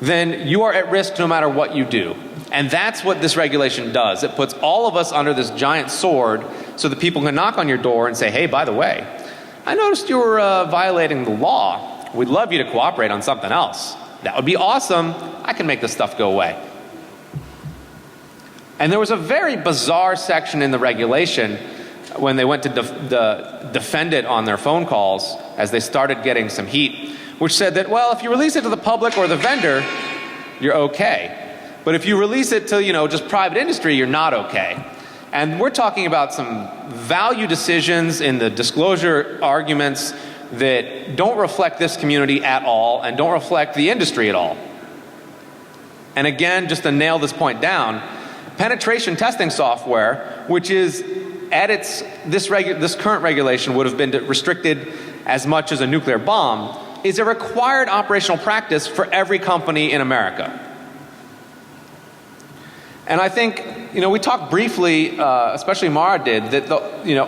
then you are at risk no matter what you do. And that's what this regulation does. It puts all of us under this giant sword so that people can knock on your door and say, hey, by the way, I noticed you were violating the law. We'd love you to cooperate on something else. That would be awesome. I can make this stuff go away. And there was a very bizarre section in the regulation when they went to defend it on their phone calls as they started getting some heat, which said that, well, if you release it to the public or the vendor, you're okay. But if you release it to, just private industry, you're not okay. And we're talking about some value decisions in the disclosure arguments that don't reflect this community at all and don't reflect the industry at all. And again, just to nail this point down, penetration testing software, which is at this current regulation would have been restricted as much as a nuclear bomb, is a required operational practice for every company in America. And I think, we talked briefly, especially Mara did, that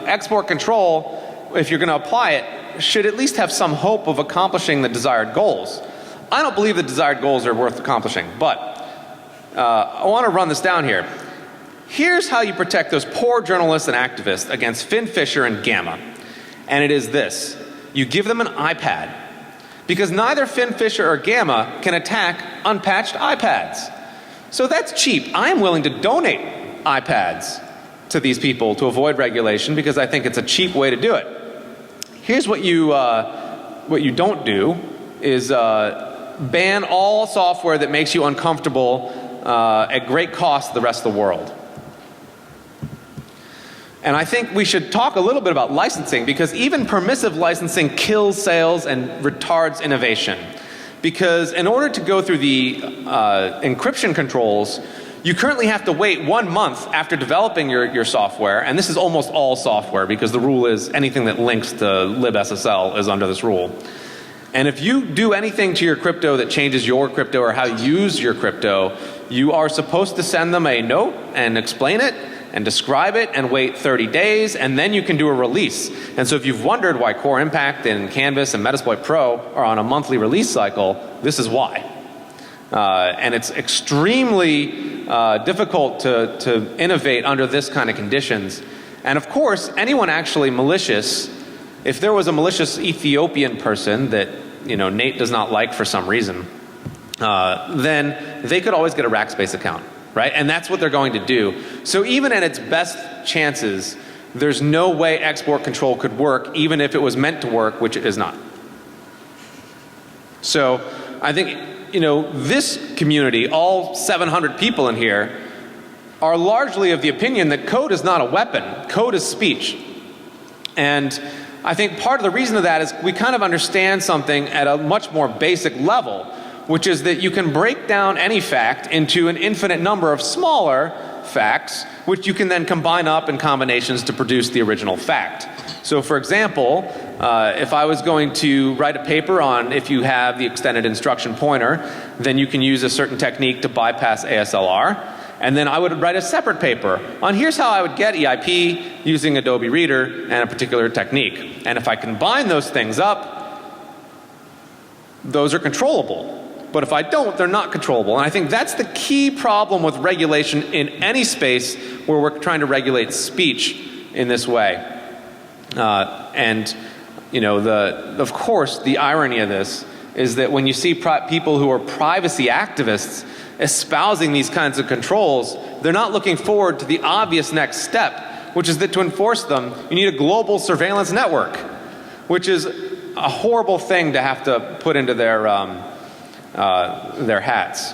export control, if you're going to apply it, should at least have some hope of accomplishing the desired goals. I don't believe the desired goals are worth accomplishing, but I want to run this down here. Here's how you protect those poor journalists and activists against Finn Fisher and Gamma. And it is this. You give them an iPad. Because neither Finn Fisher or Gamma can attack unpatched iPads. So that's cheap. I'm willing to donate iPads to these people to avoid regulation because I think it's a cheap way to do it. Here's what you don't do is ban all software that makes you uncomfortable at great cost to the rest of the world. And I think we should talk a little bit about licensing because even permissive licensing kills sales and retards innovation. Because in order to go through the encryption controls, you currently have to wait 1 month after developing your software, and this is almost all software because the rule is anything that links to libSSL is under this rule. And if you do anything to your crypto that changes your crypto or how you use your crypto, you are supposed to send them a note and explain it and describe it and wait 30 days, and then you can do a release. And so if you've wondered why Core Impact and Canvas and Metasploit Pro are on a monthly release cycle, this is why. And it's extremely difficult to innovate under this kind of conditions. And of course, anyone actually malicious, if there was a malicious Ethiopian person that Nate does not like for some reason, then they could always get a Rackspace account. Right? And that's what they're going to do. So even at its best chances, there's no way export control could work, even if it was meant to work, which it is not. So I think, this community, all 700 people in here, are largely of the opinion that code is not a weapon. Code is speech. And I think part of the reason of that is we kind of understand something at a much more basic level, which is that you can break down any fact into an infinite number of smaller facts, which you can then combine up in combinations to produce the original fact. So for example, if I was going to write a paper on if you have the extended instruction pointer, then you can use a certain technique to bypass ASLR. And then I would write a separate paper on here's how I would get EIP using Adobe Reader and a particular technique. And if I combine those things up, those are controllable. But if I don't, they're not controllable. And I think that's the key problem with regulation in any space where we're trying to regulate speech in this way. Of course, the irony of this is that when you see people who are privacy activists espousing these kinds of controls, they're not looking forward to the obvious next step, which is that to enforce them, you need a global surveillance network, which is a horrible thing to have to put into their hats.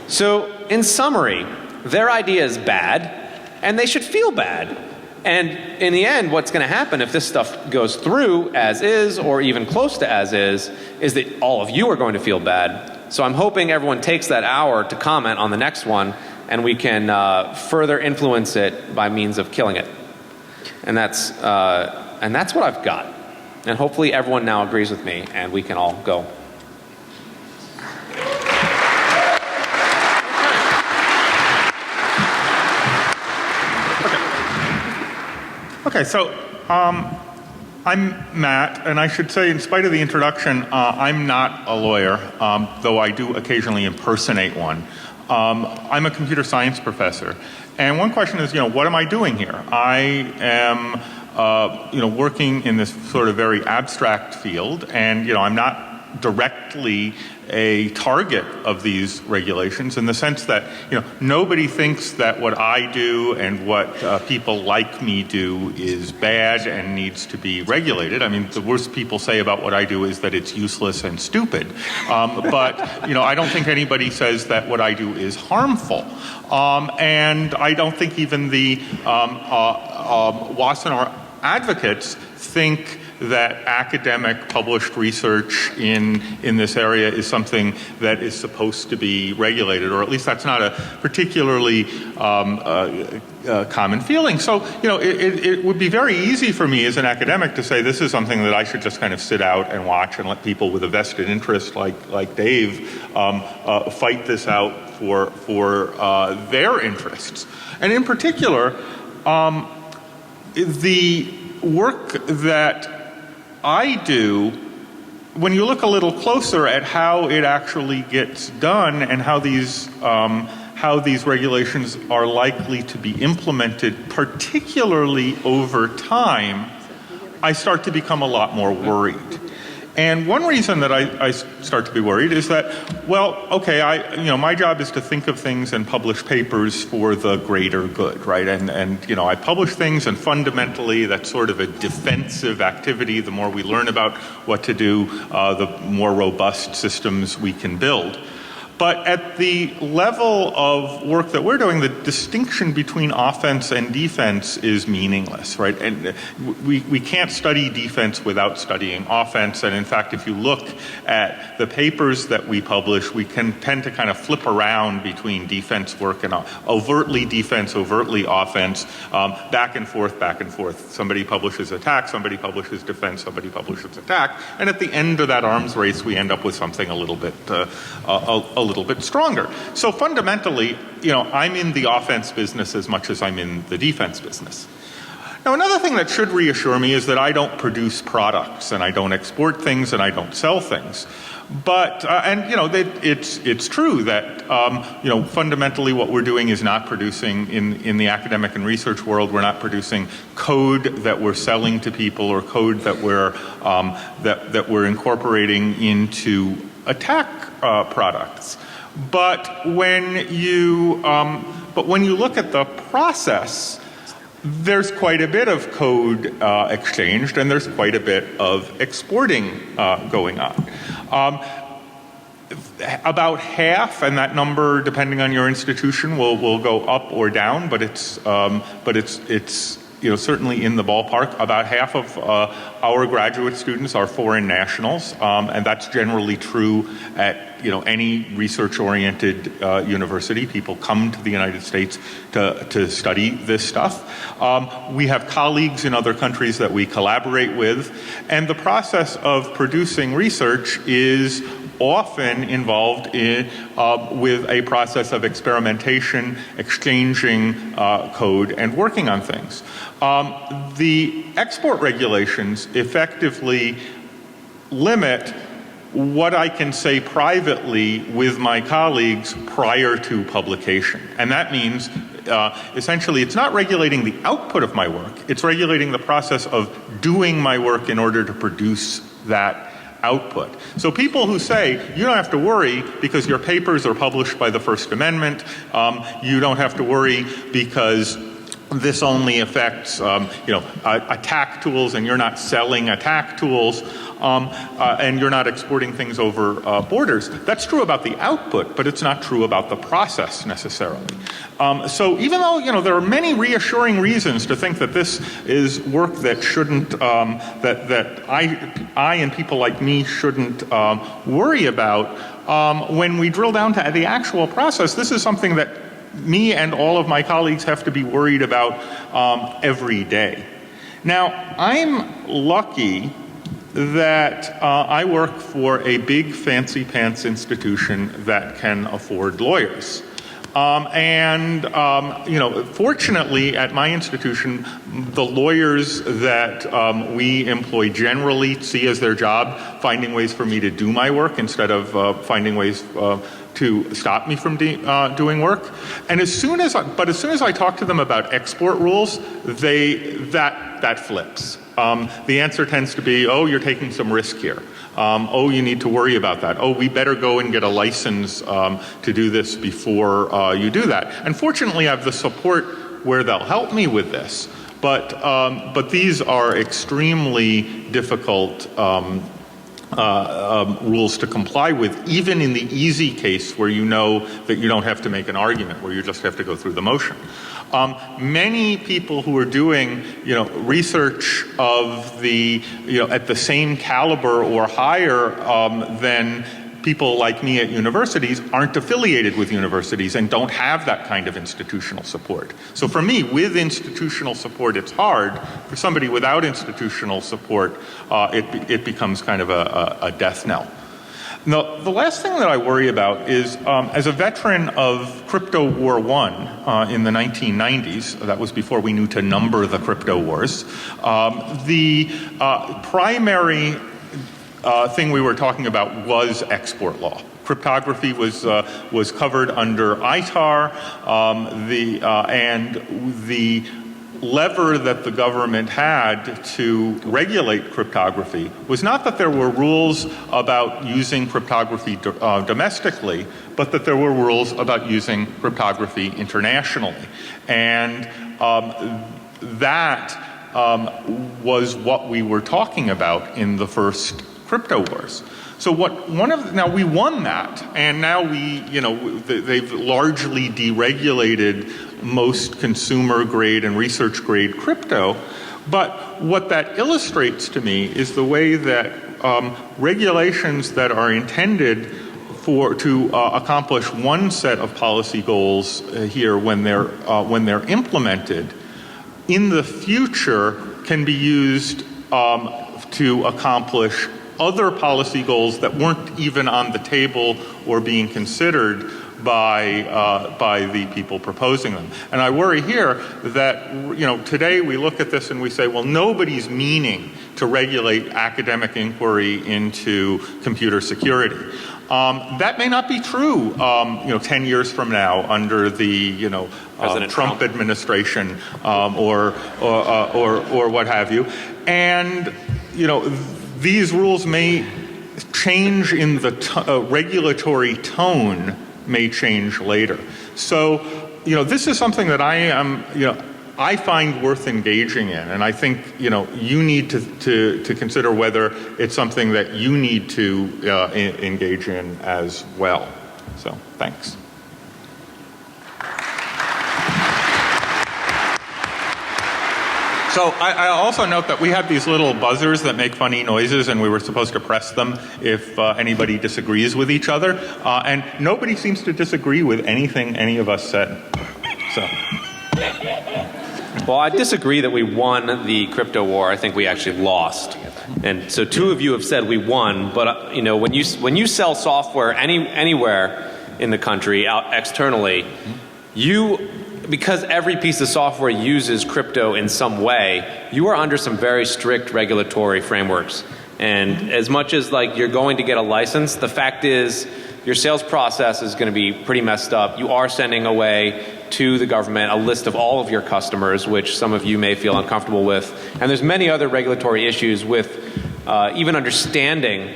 So in summary, their idea is bad and they should feel bad. And in the end, what's going to happen if this stuff goes through as is or even close to as is that all of you are going to feel bad. So I'm hoping everyone takes that hour to comment on the next one and we can further influence it by means of killing it. And that's what I've got. And hopefully everyone now agrees with me and we can all go. Okay, so I'm Matt, and I should say, in spite of the introduction, I'm not a lawyer, though I do occasionally impersonate one. I'm a computer science professor. And one question is, what am I doing here? I am, working in this sort of very abstract field, and, I'm not directly a target of these regulations in the sense that, nobody thinks that what I do and what people like me do is bad and needs to be regulated. I mean, the worst people say about what I do is that it's useless and stupid. But, I don't think anybody says that what I do is harmful. And I don't think even the Wassenaar advocates think that academic published research in this area is something that is supposed to be regulated, or at least that's not a particularly common feeling. So, it would be very easy for me as an academic to say this is something that I should just kind of sit out and watch and let people with a vested interest like Dave fight this out for their interests. And in particular, the work that I do, when you look a little closer at how it actually gets done and how these regulations are likely to be implemented, particularly over time, I start to become a lot more worried. And one reason that I start to be worried is that, well, okay, my job is to think of things and publish papers for the greater good, right? And I publish things, and fundamentally that's sort of a defensive activity. The more we learn about what to do, the more robust systems we can build. But at the level of work that we're doing, the distinction between offense and defense is meaningless, right? And we can't study defense without studying offense. And in fact, if you look at the papers that we publish, we can tend to kind of flip around between defense work and overtly defense, overtly offense, back and forth, back and forth. Somebody publishes attack, somebody publishes defense, somebody publishes attack. And at the end of that arms race, we end up with something a little bit stronger. So fundamentally, I'm in the offense business as much as I'm in the defense business. Now, another thing that should reassure me is that I don't produce products, and I don't export things, and I don't sell things. But, it's true that, fundamentally what we're doing is not producing in the academic and research world, we're not producing code that we're selling to people or code that we're incorporating into attack products. But when you look at the process, there's quite a bit of code exchanged, and there's quite a bit of exporting going on. About half, and that number, depending on your institution, will go up or down, but it's certainly in the ballpark. About half of our graduate students are foreign nationals, and that's generally true at any research-oriented university. People come to the United States to study this stuff. We have colleagues in other countries that we collaborate with, and the process of producing research is often involved with a process of experimentation, exchanging code, and working on things. The export regulations effectively limit what I can say privately with my colleagues prior to publication. And that means, essentially, it's not regulating the output of my work, it's regulating the process of doing my work in order to produce that output. So people who say, you don't have to worry because your papers are published by the First Amendment, you don't have to worry because this only affects, attack tools, and you're not selling attack tools, and you're not exporting things over borders. That's true about the output, but it's not true about the process necessarily. So even though there are many reassuring reasons to think that this is work that shouldn't, that I and people like me shouldn't worry about, when we drill down to the actual process, this is something that me and all of my colleagues have to be worried about every day. Now, I'm lucky that I work for a big fancy pants institution that can afford lawyers. Fortunately, at my institution, the lawyers that we employ generally see as their job finding ways for me to do my work instead of finding ways to stop me from doing work. And as soon as I talk to them about export rules, that flips. The answer tends to be, oh, you're taking some risk here. Oh, you need to worry about that. Oh, we better go and get a license to do this before you do that. And fortunately, I have the support where they'll help me with this. But these are extremely difficult rules to comply with, even in the easy case where you know that you don't have to make an argument, where you just have to go through the motion. Many people who are doing, research of the, at the same caliber or higher than people like me at universities aren't affiliated with universities and don't have that kind of institutional support. So for me, with institutional support, it's hard. For somebody without institutional support, it becomes kind of a death knell. Now, the last thing that I worry about is, as a veteran of Crypto War I in the 1990s, that was before we knew to number the crypto wars, the primary thing we were talking about was export law. Cryptography was covered under ITAR, and the lever that the government had to regulate cryptography was not that there were rules about using cryptography domestically, but that there were rules about using cryptography internationally. And that was what we were talking about in the first crypto wars. So now we won that, and now they've largely deregulated most consumer grade and research grade crypto. But what that illustrates to me is the way that regulations that are intended to accomplish one set of policy goals here when they're implemented, in the future can be used to accomplish other policy goals that weren't even on the table or being considered by the people proposing them. And I worry here that, today we look at this and we say, well, nobody's meaning to regulate academic inquiry into computer security. That may not be true, 10 years from now under the, Trump administration, or what have you. And, these rules may change in the regulatory tone may change later. So, this is something that I find worth engaging in, and I think, you need to consider whether it's something that you need to engage in as well. So, thanks. So I also note that we have these little buzzers that make funny noises, and we were supposed to press them if anybody disagrees with each other. And nobody seems to disagree with anything any of us said. So. Well, I disagree that we won the crypto war. I think we actually lost. And so two of you have said we won, but when you sell software anywhere in the country out externally, because every piece of software uses crypto in some way, you are under some very strict regulatory frameworks. And as much as you're going to get a license, the fact is your sales process is going to be pretty messed up. You are sending away to the government a list of all of your customers, which some of you may feel uncomfortable with. And there's many other regulatory issues with even understanding.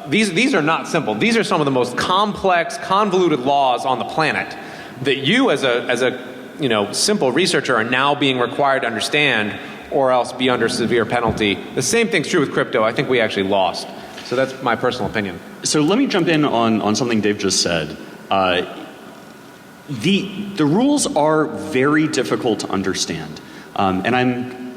These are not simple. These are some of the most complex, convoluted laws on the planet that you as a simple researcher are now being required to understand, or else be under severe penalty. The same thing's true with crypto. I think we actually lost. So that's my personal opinion. So let me jump in on something Dave just said. The rules are very difficult to understand, and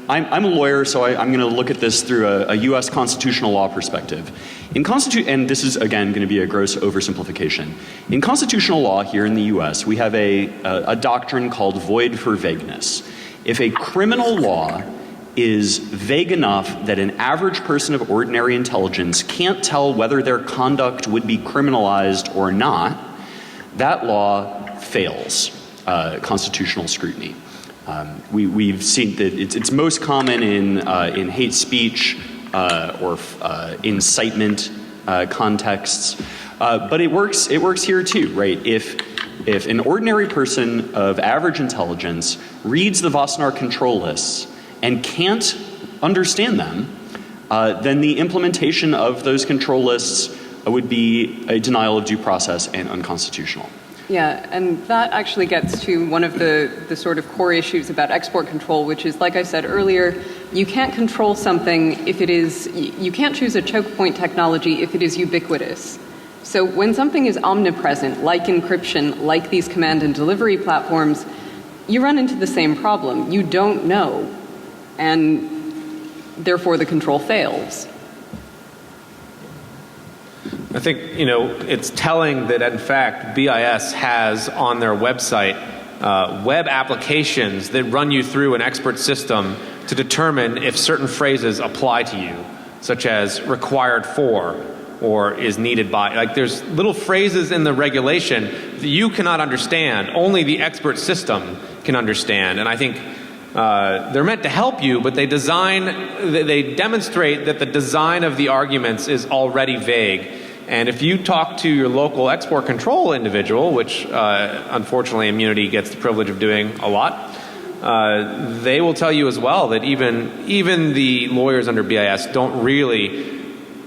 I'm a lawyer, so I'm going to look at this through a U.S. constitutional law perspective. And this is again going to be a gross oversimplification. In constitutional law here in the U.S., we have a doctrine called void for vagueness. If a criminal law is vague enough that an average person of ordinary intelligence can't tell whether their conduct would be criminalized or not, that law fails constitutional scrutiny. We've seen that it's most common in hate speech or incitement contexts, but it works here too, right? If an ordinary person of average intelligence reads the Wassenaar control lists and can't understand them, then the implementation of those control lists would be a denial of due process and unconstitutional. Yeah, and that actually gets to one of the sort of core issues about export control, which is, like I said earlier, you can't control something if it is, you can't choose a choke point technology if it is ubiquitous. So when something is omnipresent, like encryption, like these command and delivery platforms, you run into the same problem. You don't know, and therefore the control fails. I think, it's telling that, in fact, BIS has on their website web applications that run you through an expert system to determine if certain phrases apply to you, such as required for or is needed by. Like, there's little phrases in the regulation that you cannot understand. Only the expert system can understand. And I think they're meant to help you, but they demonstrate that the design of the arguments is already vague. And if you talk to your local export control individual, which unfortunately Immunity gets the privilege of doing a lot, they will tell you as well that even the lawyers under BIS don't really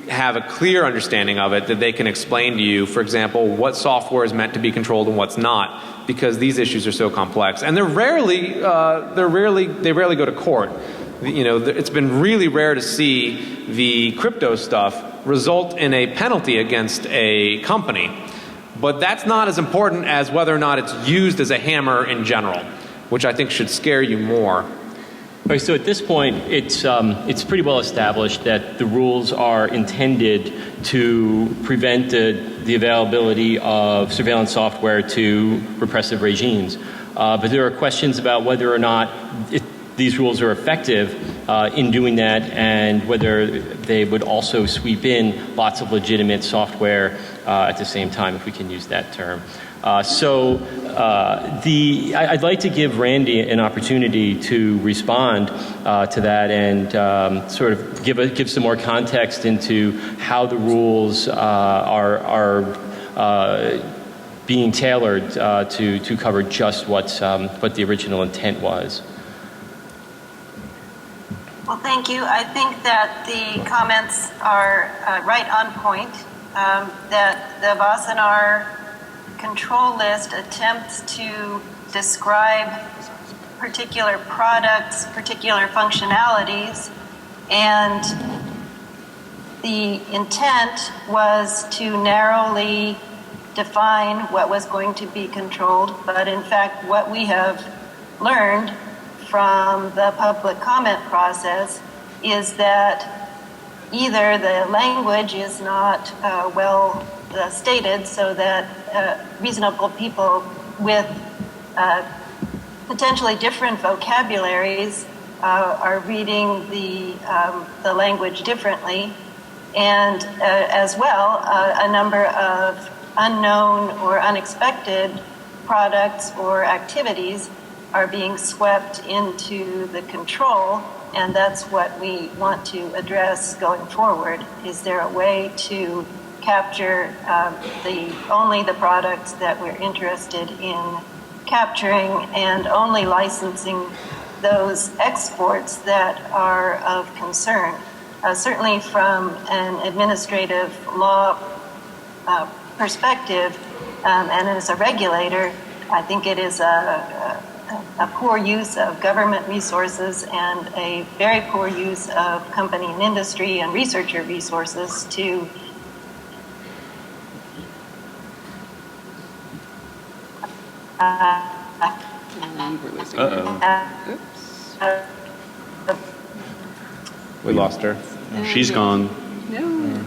have a clear understanding of it, that they can explain to you, for example, what software is meant to be controlled and what's not, because these issues are so complex. And they rarely go to court. It's been really rare to see the crypto stuff result in a penalty against a company. But that's not as important as whether or not it's used as a hammer in general, which I think should scare you more. Right, so at this point, it's pretty well established that the rules are intended to prevent the availability of surveillance software to repressive regimes. But there are questions about whether or not these rules are effective in doing that, and whether they would also sweep in lots of legitimate software at the same time, if we can use that term. I'd like to give Randy an opportunity to respond to that and sort of give some more context into how the rules are being tailored to cover just what the original intent was. Well, thank you. I think that the comments are right on point, that the Wassenaar control list attempts to describe particular products, particular functionalities, and the intent was to narrowly define what was going to be controlled, but in fact what we have learned from the public comment process is that either the language is not well stated, so that reasonable people with potentially different vocabularies are reading the language differently, and as well a number of unknown or unexpected products or activities are being swept into the control, and that's what we want to address going forward. Is there a way to capture only the products that we're interested in capturing, and only licensing those exports that are of concern? Certainly from an administrative law perspective, and as a regulator, I think it is a poor use of government resources and a very poor use of company and industry and researcher resources to We're losing her. Oops. We lost her. She's gone. No.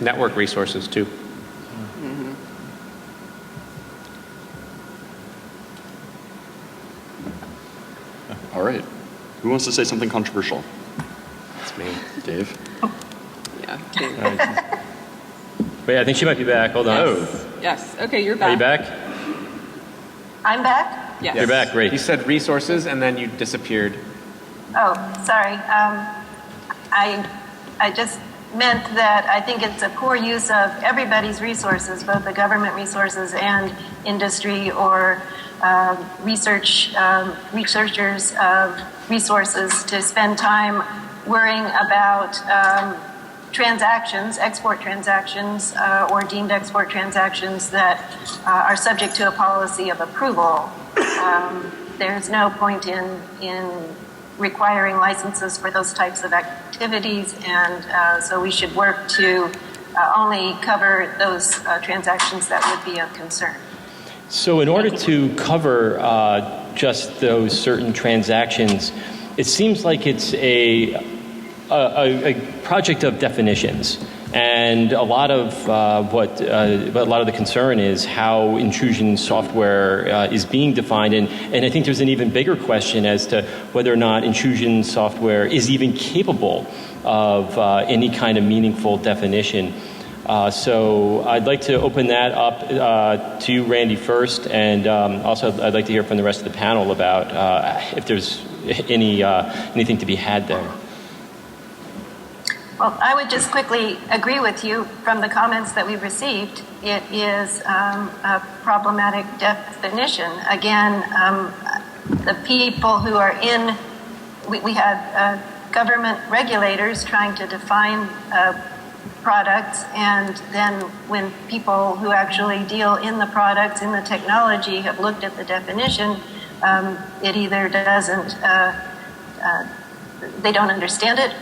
Network resources, too. All right. Who wants to say something controversial? That's me. Dave? Yeah. Wait, I think she might be back. Hold on. Oh. Yes. Okay, you're back. Are you back? I'm back? Yes. You're back, great. You said resources and then you disappeared. Oh, sorry. I just meant that I think it's a poor use of everybody's resources, both the government resources and industry or researchers' resources to spend time worrying about transactions, export transactions, or deemed export transactions that are subject to a policy of approval. There's no point in requiring licenses for those types of activities, and so we should work to only cover those transactions that would be of concern. So in order to cover just those certain transactions, it seems like it's a project of definitions. And a lot of what a lot of the concern is how intrusion software is being defined, and I think there's an even bigger question as to whether or not intrusion software is even capable of any kind of meaningful definition. So I'd like to open that up to you, Randy, first, and also I'd like to hear from the rest of the panel about if there's anything to be had there. Well, I would just quickly agree with you from the comments that we've received. It is a problematic definition. Again, the people who are in, we had government regulators trying to define products, and then when people who actually deal in the products, in the technology, have looked at the definition, it either doesn't they don't understand it,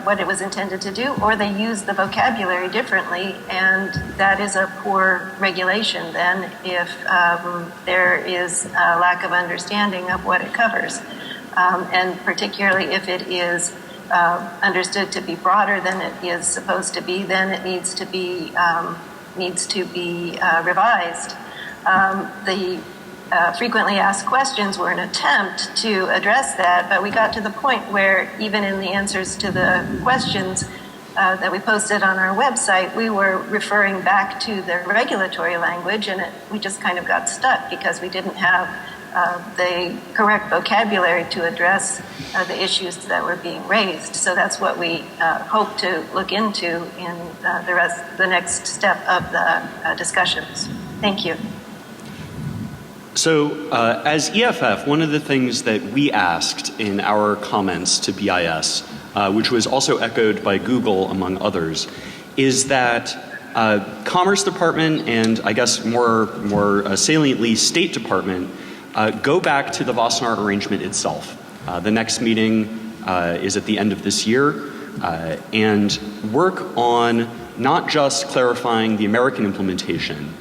what it was intended to do, or they use the vocabulary differently, and that is a poor regulation then if there is a lack of understanding of what it covers. And particularly if it is understood to be broader than it is supposed to be, then it needs to be revised. The frequently asked questions were an attempt to address that, but we got to the point where even in the answers to the questions that we posted on our website, we were referring back to the regulatory language, and we just kind of got stuck because we didn't have the correct vocabulary to address the issues that were being raised. So that's what we hope to look into in the next step of the discussions. Thank you. So as EFF, one of the things that we asked in our comments to BIS, which was also echoed by Google among others, is that Commerce Department and I guess more saliently State Department go back to the Wassenaar arrangement itself. The next meeting is at the end of this year, and work on not just clarifying the American implementation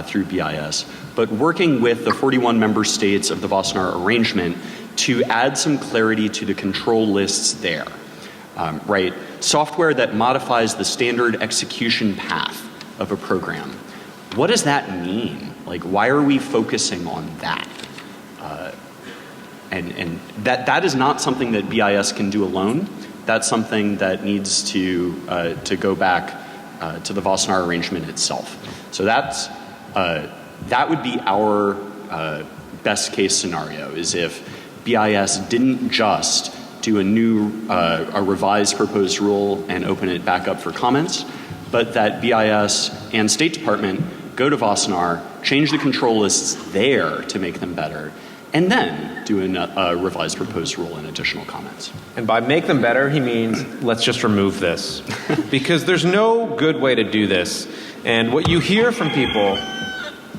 through BIS, but working with the 41 member states of the Wassenaar arrangement to add some clarity to the control lists there, right? Software that modifies the standard execution path of a program. What does that mean? Like, why are we focusing on that? And that is not something that BIS can do alone. That's something that needs to go back to the Wassenaar arrangement itself. So that's that would be our best case scenario, is if BIS didn't just do a revised proposed rule and open it back up for comments, but that BIS and State Department go to Wassenaar, change the control lists there to make them better, and then do a revised proposed rule and additional comments. And by make them better, he means let's just remove this. Because there's no good way to do this. And what you hear from people,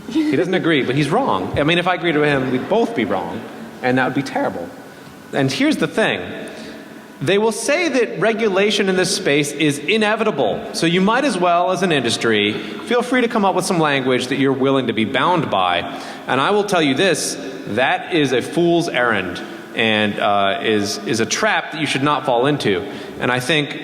he doesn't agree, but he's wrong. I mean, if I agreed with him, we'd both be wrong, and that would be terrible. And here's the thing. They will say that regulation in this space is inevitable. So you might as well, as an industry, feel free to come up with some language that you're willing to be bound by. And I will tell you this, that is a fool's errand, and is a trap that you should not fall into. And I think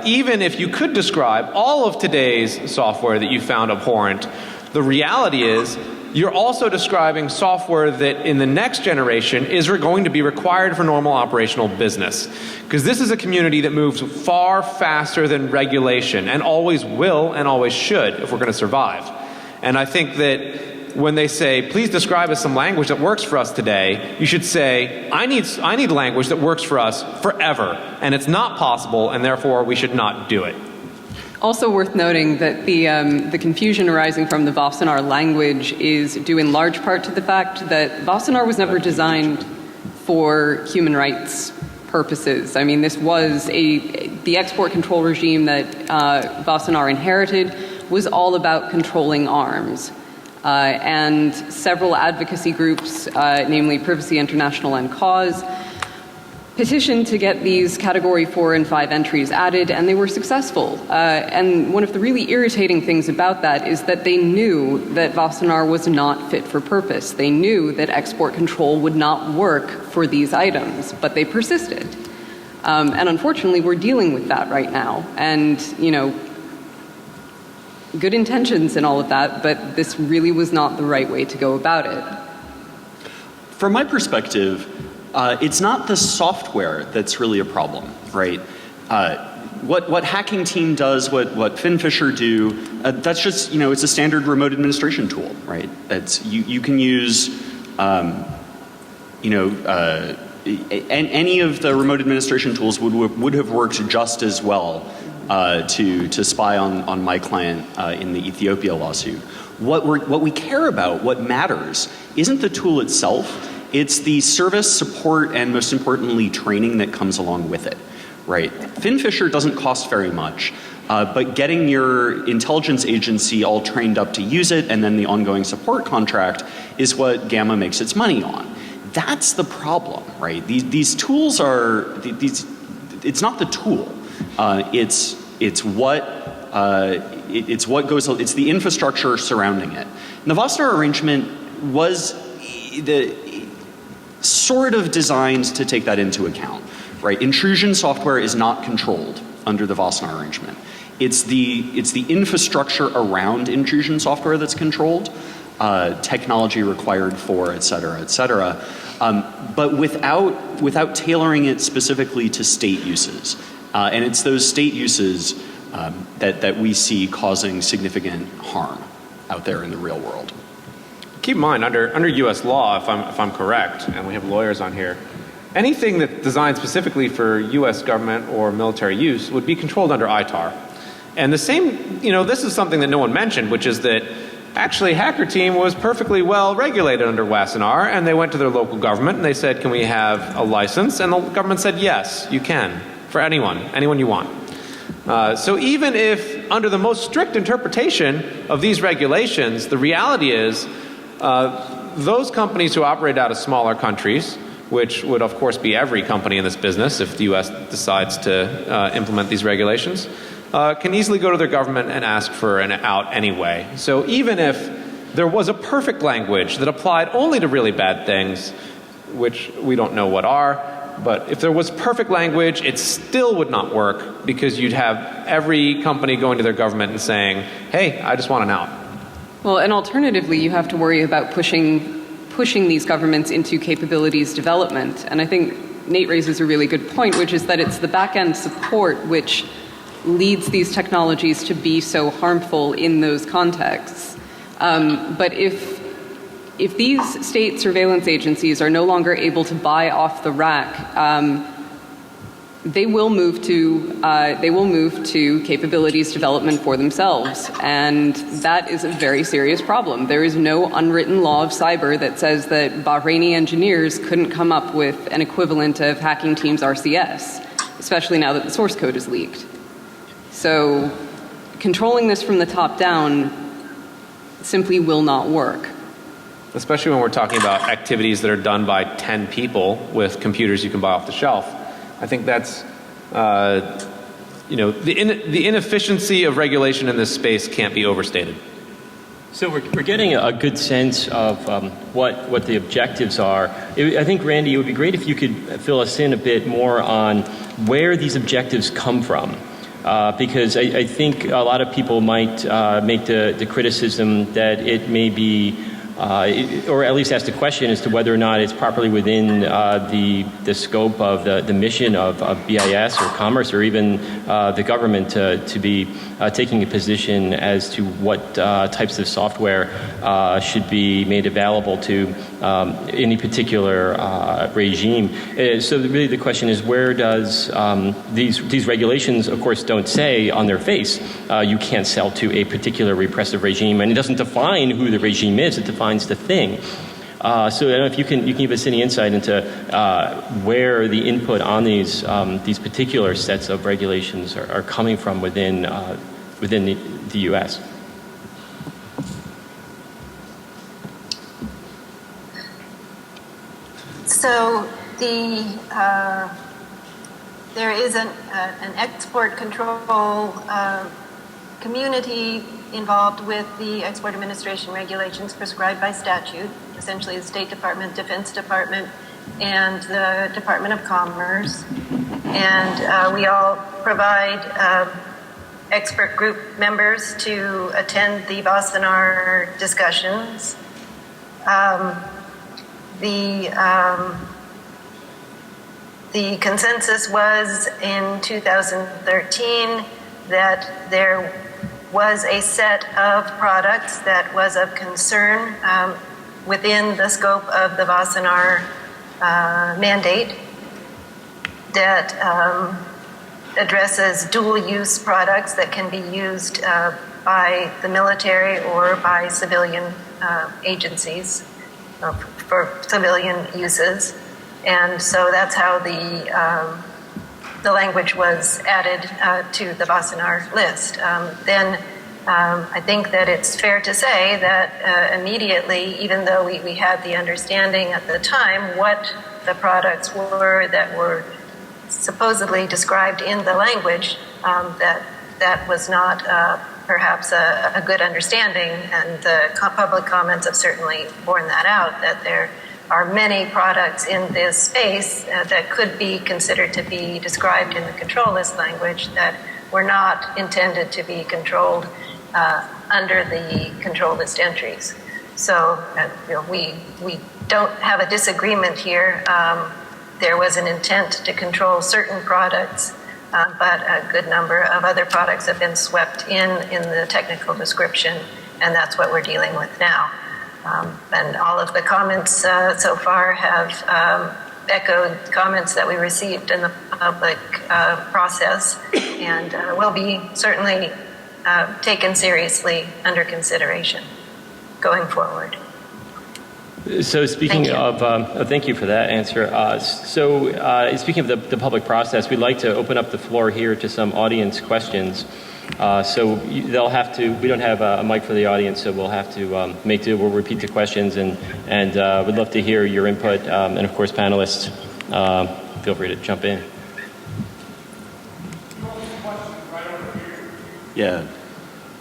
even if you could describe all of today's software that you found abhorrent, the reality is you're also describing software that in the next generation is going to be required for normal operational business. Because this is a community that moves far faster than regulation, and always will and always should if we're going to survive. And I think that when they say, please describe us some language that works for us today, you should say, I need language that works for us forever, and it's not possible, and therefore we should not do it. Also worth noting that the confusion arising from the Wassenaar language is due in large part to the fact that Wassenaar was never designed for human rights purposes. I mean, this was the export control regime that Wassenaar inherited was all about controlling arms. And several advocacy groups, namely Privacy International and Cause, petitioned to get these Category 4 and 5 entries added, and they were successful. And one of the really irritating things about that is that they knew that Wassenaar was not fit for purpose. They knew that export control would not work for these items, but they persisted. And unfortunately, we're dealing with that right now. And, you know, good intentions and all of that, but this really was not the right way to go about it. From my perspective, it's not the software that's really a problem, right? What hacking team does, what Finfisher do, that's just, you know, it's a standard remote administration tool, right? That's, you can use, any of the remote administration tools would have worked just as well to spy on my client in the Ethiopia lawsuit. What we care about, what matters, isn't the tool itself. It's the service, support, and most importantly, training that comes along with it, right? Finfisher doesn't cost very much, but getting your intelligence agency all trained up to use it and then the ongoing support contract is what Gamma makes its money on. That's the problem, right? These tools are, it's not the tool. It's what goes, it's the infrastructure surrounding it. And the Wassenaar arrangement was sort of designed to take that into account, right? Intrusion software is not controlled under the Wassenaar arrangement. It's the infrastructure around intrusion software that's controlled, technology required for, et cetera, but without tailoring it specifically to state uses. And it's those state uses that we see causing significant harm out there in the real world. Keep in mind, under U.S. law, if I'm correct, and we have lawyers on here, anything that's designed specifically for U.S. government or military use would be controlled under ITAR. And the same, you know, this is something that no one mentioned, which is that actually Hacker Team was perfectly well regulated under Wassenaar, and they went to their local government and they said, can we have a license? And the government said, yes, you can, for anyone you want. So even if under the most strict interpretation of these regulations, the reality is those companies who operate out of smaller countries, which would of course be every company in this business if the U.S. decides to implement these regulations, can easily go to their government and ask for an out anyway. So even if there was a perfect language that applied only to really bad things, which we don't know what are, but if there was perfect language, it still would not work because you'd have every company going to their government and saying, hey, I just want an out. Well, and alternatively, you have to worry about pushing these governments into capabilities development. And I think Nate raises a really good point, which is that it's the back-end support which leads these technologies to be so harmful in those contexts. But if these state surveillance agencies are no longer able to buy off the rack, they will move to capabilities development for themselves, and that is a very serious problem. There is no unwritten law of cyber that says that Bahraini engineers couldn't come up with an equivalent of Hacking Team's RCS, especially now that the source code is leaked. So controlling this from the top down simply will not work. Especially when we're talking about activities that are done by 10 people with computers you can buy off the shelf. I think that's, the inefficiency of regulation in this space can't be overstated. So we're getting a good sense of what the objectives are. I think, Randy, it would be great if you could fill us in a bit more on where these objectives come from. Because I think a lot of people might make the criticism that it may be, or at least ask the question as to whether or not it's properly within the scope of the mission of BIS or Commerce or even the government to be taking a position as to what types of software should be made available to any particular regime. So really the question is, where does these regulations, of course, don't say on their face you can't sell to a particular repressive regime, and it doesn't define who the regime is, it defines the thing. So I don't know if you can give us any insight into where the input on these particular sets of regulations are coming from within the U.S. So there is an export control community involved with the Export Administration regulations prescribed by statute, essentially the State Department, Defense Department, and the Department of Commerce. And we all provide expert group members to attend the Wassenaar discussions. The consensus was in 2013 that there was a set of products that was of concern within the scope of the Wassenaar mandate that addresses dual-use products that can be used by the military or by civilian agencies for civilian uses. And so that's how the language was added to the Wassenaar list. Then I think that it's fair to say that immediately, even though we had the understanding at the time what the products were that were supposedly described in the language, that was not perhaps a good understanding, and the public comments have certainly borne that out, that there are many products in this space that could be considered to be described in the control list language that were not intended to be controlled under the control list entries. So we don't have a disagreement here. There was an intent to control certain products, but a good number of other products have been swept in the technical description, and that's what we're dealing with now. And all of the comments so far have echoed comments that we received in the public process, and will be certainly taken seriously under consideration going forward. So speaking of, thank you for that answer. Speaking of the public process, we'd like to open up the floor here to some audience questions. They'll have to, we don't have a mic for the audience, so we'll have to make do. We'll repeat the questions, and we'd love to hear your input. And of course, panelists, feel free to jump in. Yeah.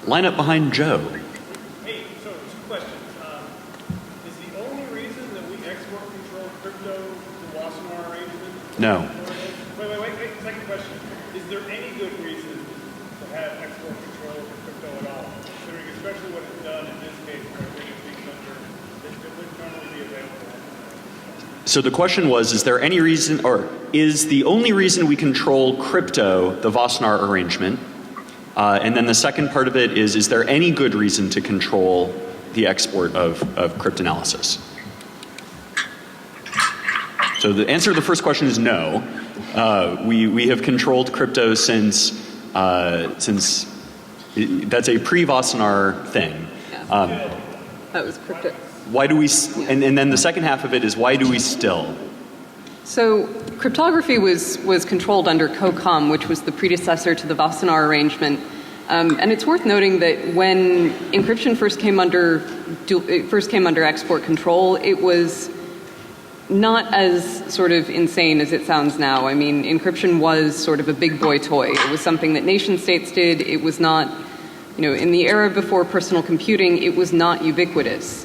Line up behind Joe. Hey, so 2 questions. Is the only reason that we export control crypto to Wassenaar arrangement? No. Wait. Second question. Is there any good reason to have export control of crypto at all? Considering especially what is done in this case by bringing things under that would normally be available. So the question was, is there any reason, or is the only reason we control crypto the Wassenaar arrangement? And then the second part of it is there any good reason to control the export of cryptanalysis? So the answer to the first question is no. We have controlled crypto since that's a pre-Wassenaar thing. That was crypto. Why do we, and then the second half of it is why do we still? So cryptography was controlled under COCOM, which was the predecessor to the Wassenaar arrangement. And it's worth noting that when encryption first came under export control, it was not as sort of insane as it sounds now. I mean, encryption was sort of a big boy toy. It was something that nation states did. It was not, in the era before personal computing, it was not ubiquitous.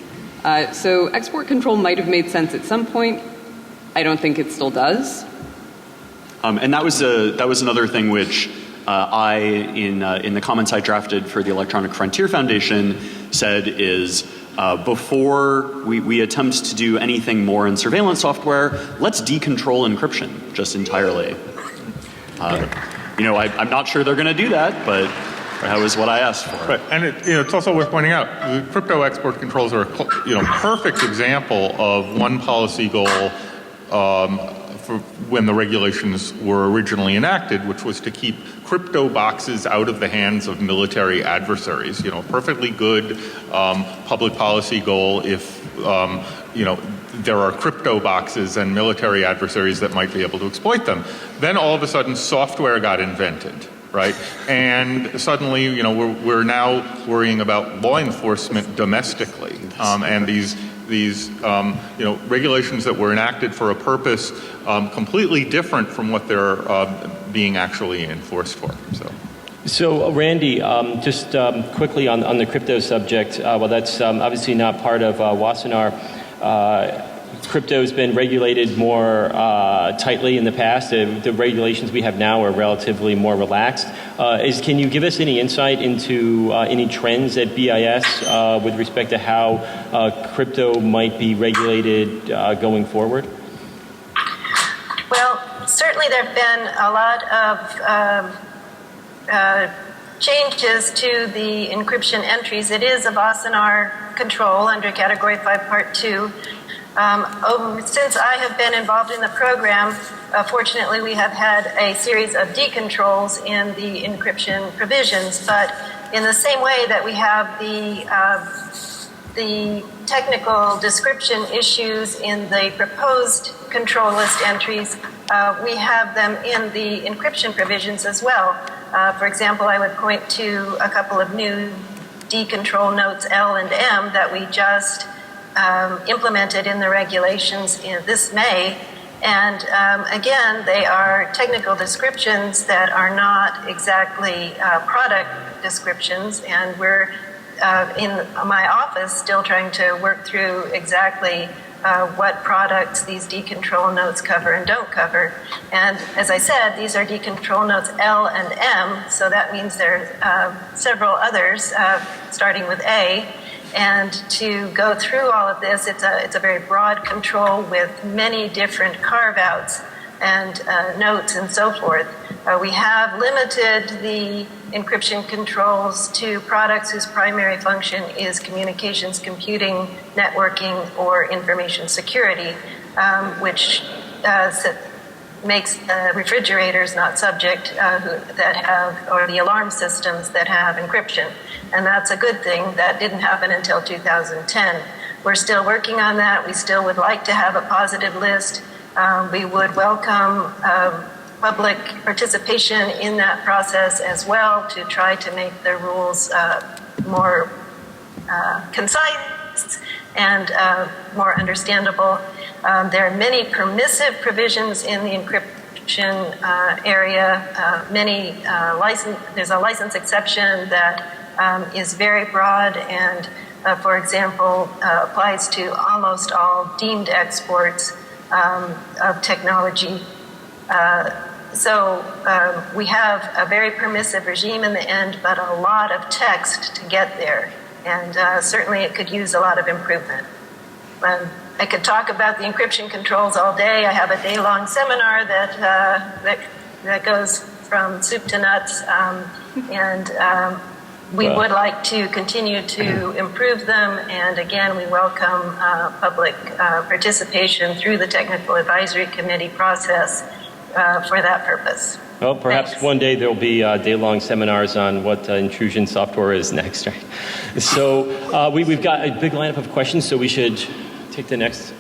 So export control might have made sense at some point. I don't think it still does. And that was another thing which I, in the comments I drafted for the Electronic Frontier Foundation, said is before we attempt to do anything more in surveillance software, let's decontrol encryption just entirely. I'm not sure they're going to do that, but that was what I asked for. Right, and it's also worth pointing out the crypto export controls are a perfect example of one policy goal for when the regulations were originally enacted, which was to keep crypto boxes out of the hands of military adversaries. Perfectly good public policy goal if there are crypto boxes and military adversaries that might be able to exploit them. Then all of a sudden software got invented, right? And suddenly, we're now worrying about law enforcement domestically, and these regulations that were enacted for a purpose completely different from what they're being actually enforced for. So Randy, just quickly on the crypto subject, well, that's obviously not part of Wassenaar. Crypto's been regulated more tightly in the past. The regulations we have now are relatively more relaxed. Can you give us any insight into any trends at BIS with respect to how crypto might be regulated going forward? Well, certainly there have been a lot of changes to the encryption entries. It is a Wassenaar control under Category 5, Part 2. Since I have been involved in the program, fortunately we have had a series of decontrols in the encryption provisions, but in the same way that we have the technical description issues in the proposed control list entries, we have them in the encryption provisions as well. For example, I would point to a couple of new decontrol notes L and M that we just implemented in the regulations this May. And again, they are technical descriptions that are not exactly product descriptions, and we're in my office still trying to work through exactly what products these decontrol notes cover and don't cover. And as I said, these are decontrol notes L and M, so that means there are several others starting with A. And to go through all of this, it's a very broad control with many different carve-outs and notes and so forth. We have limited the encryption controls to products whose primary function is communications, computing, networking, or information security, which makes refrigerators not subject that have, or the alarm systems that have encryption. And that's a good thing. That didn't happen until 2010. We're still working on that. We still would like to have a positive list. We would welcome public participation in that process as well to try to make the rules more concise and more understandable. There are many permissive provisions in the encryption area. There's a license exception that is very broad and, for example, applies to almost all deemed exports of technology. So we have a very permissive regime in the end, but a lot of text to get there. And certainly it could use a lot of improvement. I could talk about the encryption controls all day. I have a day-long seminar that goes from soup to nuts, we would like to continue to improve them, and again, we welcome public participation through the Technical Advisory Committee process for that purpose. Well, perhaps Thanks. one day there'll be day-long seminars on what intrusion software is next, right? So we've got a big lineup of questions, so we should take the next.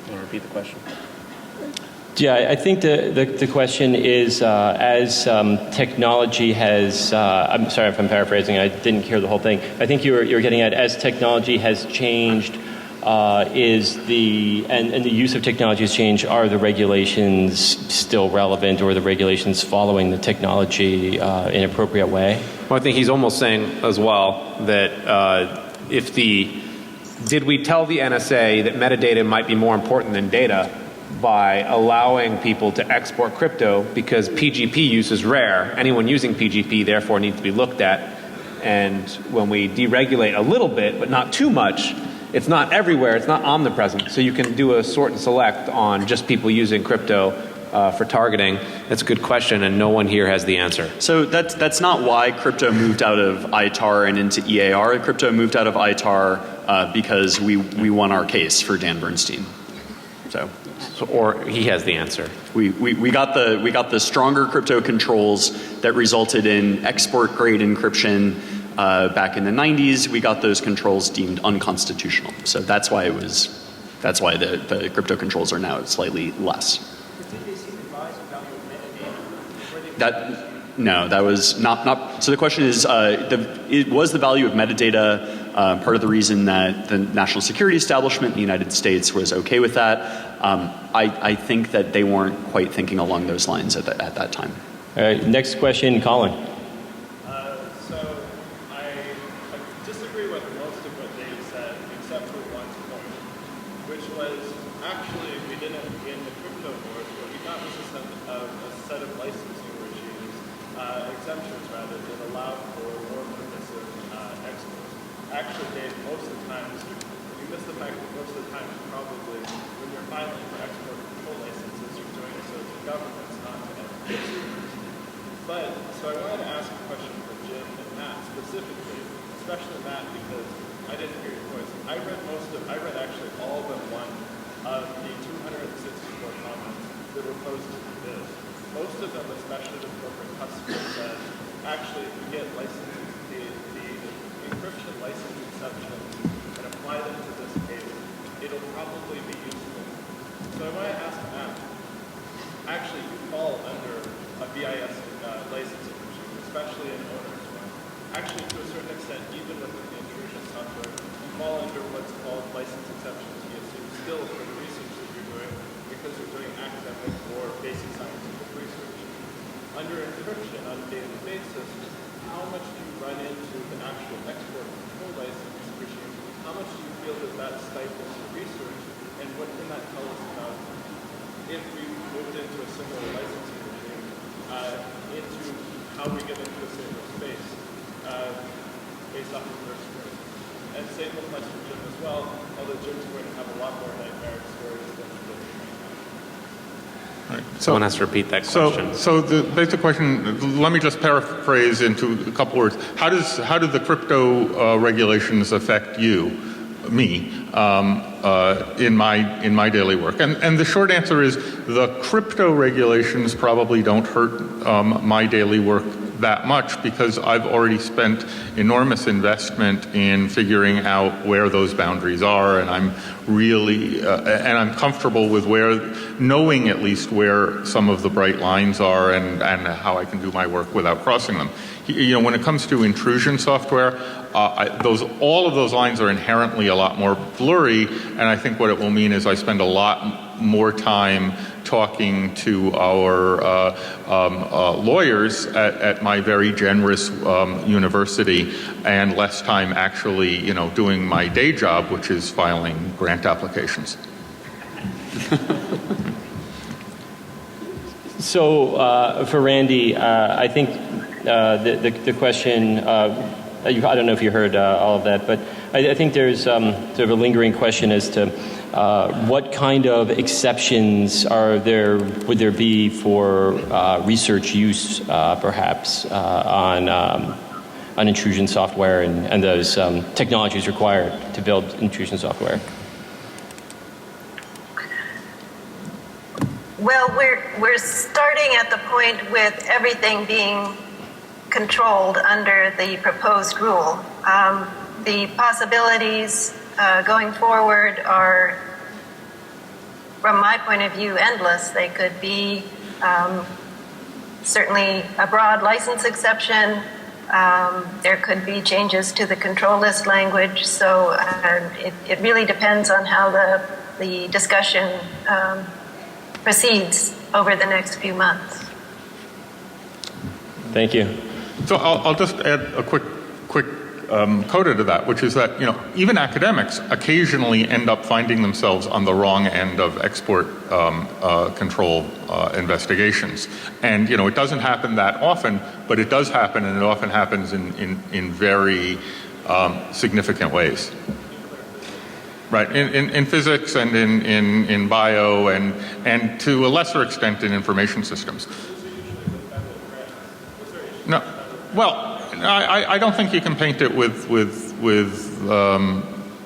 Repeat the question. Yeah, I think the question is, as technology has, I'm sorry if I'm paraphrasing, I didn't hear the whole thing. I think you're getting at, as technology has changed is and the use of technology has changed. Are the regulations still relevant, or are the regulations following the technology in an appropriate way? Well, I think he's almost saying as well that did we tell the NSA that metadata might be more important than data by allowing people to export crypto because PGP use is rare? Anyone using PGP therefore needs to be looked at. And when we deregulate a little bit, but not too much, it's not everywhere, it's not omnipresent. So you can do a sort and select on just people using crypto for targeting. That's a good question, and no one here has the answer. So that's not why crypto moved out of ITAR and into EAR. Crypto moved out of ITAR because we won our case for Dan Bernstein. Or he has the answer. We got the stronger crypto controls that resulted in export grade encryption back in the 90s. We got those controls deemed unconstitutional. So that's why the crypto controls are now slightly less. That was not. So the question is, was the value of metadata part of the reason that the national security establishment in the United States was okay with that? I think that they weren't quite thinking along those lines at that time. All right, next question, Colin. So I disagree with most of what Dave said, except for one point, which was actually we didn't in the crypto wars, what we got was a set of licensing regimes, exemptions rather, that allowed for more permissive exports. Actually, Dave, most of the times, you miss the fact that most of the time, probably when you're filing for export control licenses, you're doing so to governments, not to consumers. But, so I wanted to ask a question for Jim and Matt specifically, especially Matt, because I didn't hear your voice. I read actually all but one of the 264 comments that were posed to the bill. Most of them, especially the corporate customers, said, actually, if we get licenses, the encryption license exceptions and apply them to this case, it'll probably be useful. So I want to ask Matt, actually, you fall under a BIS licensing regime, especially in owners one. Actually, to a certain extent, even within the intrusion software, you fall under what's called license exception TSU still for the research that you're doing because you're doing academic or basic scientific research. Under encryption on a daily basis, how much do you run into the actual export control license regime? How much do you feel that stifles your research? And what can that tell us about if we moved into a similar licensing regime, into how we get into a safer space based off of their experience? And same applies for Jim as well, although Jim's going to have a lot more nightmare stories than he did right now. Someone has to repeat that question. So the basic question, let me just paraphrase into a couple words. How do the crypto regulations affect me, in my daily work? And the short answer is the crypto regulations probably don't hurt my daily work that much because I've already spent enormous investment in figuring out where those boundaries are, and I'm really and I'm comfortable with knowing at least where some of the bright lines are and how I can do my work without crossing them. When it comes to intrusion software, all of those lines are inherently a lot more blurry, and I think what it will mean is I spend a lot more time talking to our lawyers at my very generous university, and less time actually, doing my day job, which is filing grant applications. So for Randy, I think the question, I don't know if you heard all of that, but I think there's sort of a lingering question as to what kind of exceptions would there be for research use, perhaps, on intrusion software and those technologies required to build intrusion software? Well, we're starting at the point with everything being controlled under the proposed rule. The possibilities going forward are, from my point of view, endless. They could be certainly a broad license exception, There could be changes to the control list language, so it really depends on how the discussion proceeds over the next few months. Thank you. So I'll just add a quick coda to that, which is that, even academics occasionally end up finding themselves on the wrong end of export control investigations. And, it doesn't happen that often, but it does happen, and it often happens in very significant ways. Right, in physics and in bio and to a lesser extent in information systems. No, well, I don't think you can paint it with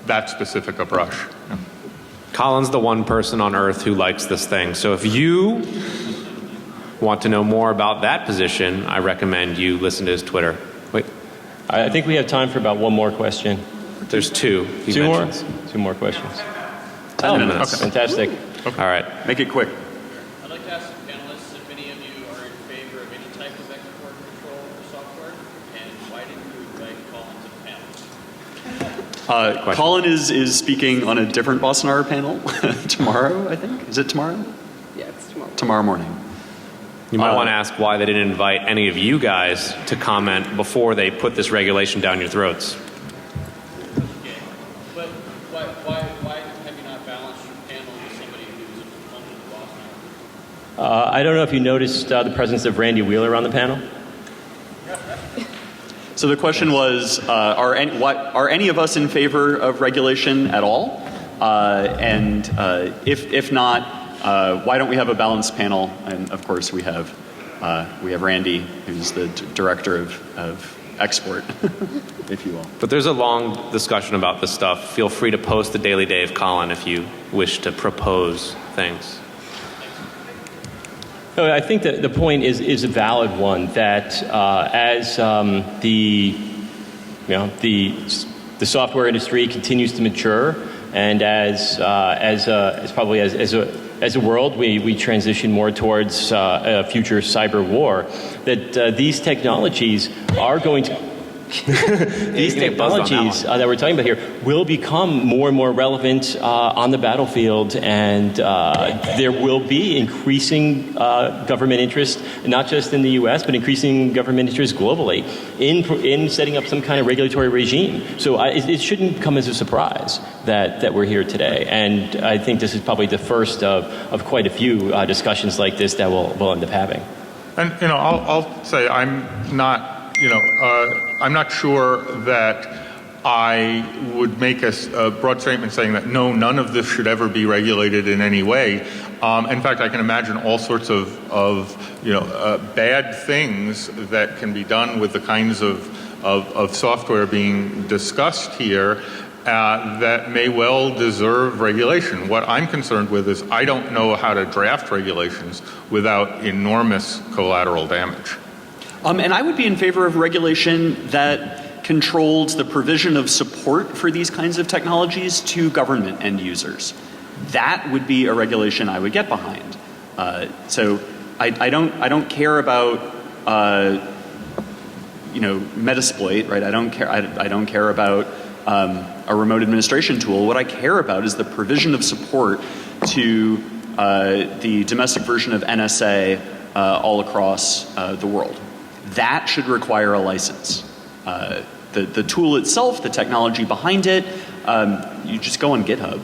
that specific a brush. No. Colin's the one person on Earth who likes this thing. So if you want to know more about that position, I recommend you listen to his Twitter. Wait. I think we have time for about one more question. There's two. Two more? Two more questions. 10 minutes. Okay. Fantastic. Okay. All right. Make it quick. I'd like to ask the panelists if any of you are in favor of any type of export control for software, and why didn't you invite Colin to the panel? Colin is speaking on a different Bosnar panel tomorrow, I think. Is it tomorrow? Yeah, it's tomorrow. Tomorrow morning. You might want to ask why they didn't invite any of you guys to comment before they put this regulation down your throats. Okay. But why have you not balanced your panel with somebody who's a proponent of Bosnar? I don't know if you noticed the presence of Randy Wheeler on the panel. So the question was, are any of us in favor of regulation at all? And if not, why don't we have a balanced panel? And of course, we have Randy, who's the director of export, if you will. But there's a long discussion about this stuff. Feel free to post the Daily Dave, Colin, if you wish to propose things. No, I think that the point is a valid one. That as the software industry continues to mature, and as a world we transition more towards a future cyber war, that these technologies are going to these technologies that we're talking about here will become more and more relevant on the battlefield, and there will be increasing government interest, not just in the U.S., but increasing government interest globally in setting up some kind of regulatory regime. So it shouldn't come as a surprise that we're here today. And I think this is probably the first of quite a few discussions like this that we'll end up having. And, I'll say I'm not sure that I would make a broad statement saying that no, none of this should ever be regulated in any way. In fact, I can imagine all sorts of bad things that can be done with the kinds of software being discussed here that may well deserve regulation. What I'm concerned with is I don't know how to draft regulations without enormous collateral damage. And I would be in favor of regulation that controls the provision of support for these kinds of technologies to government end users. That would be a regulation I would get behind. So I don't care about Metasploit, right? I don't care about a remote administration tool. What I care about is the provision of support to the domestic version of NSA all across the world. That should require a license. The tool itself, the technology behind it, you just go on GitHub.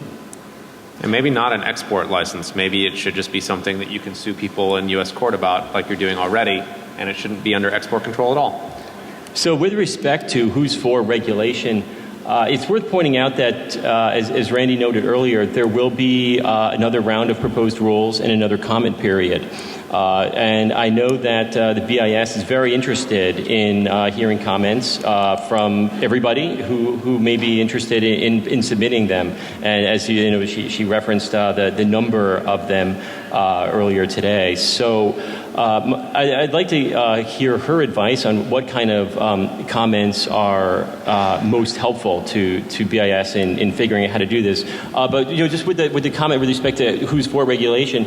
And maybe not an export license. Maybe it should just be something that you can sue people in U.S. court about, like you're doing already, and it shouldn't be under export control at all. So with respect to who's for regulation, it's worth pointing out that, as Randy noted earlier, there will be another round of proposed rules and another comment period. And I know that the BIS is very interested in hearing comments from everybody who may be interested in submitting them. And as you know, she referenced the number of them earlier today. So I'd like to hear her advice on what kind of comments are most helpful to BIS in figuring out how to do this. But just with the comment with respect to who's for regulation,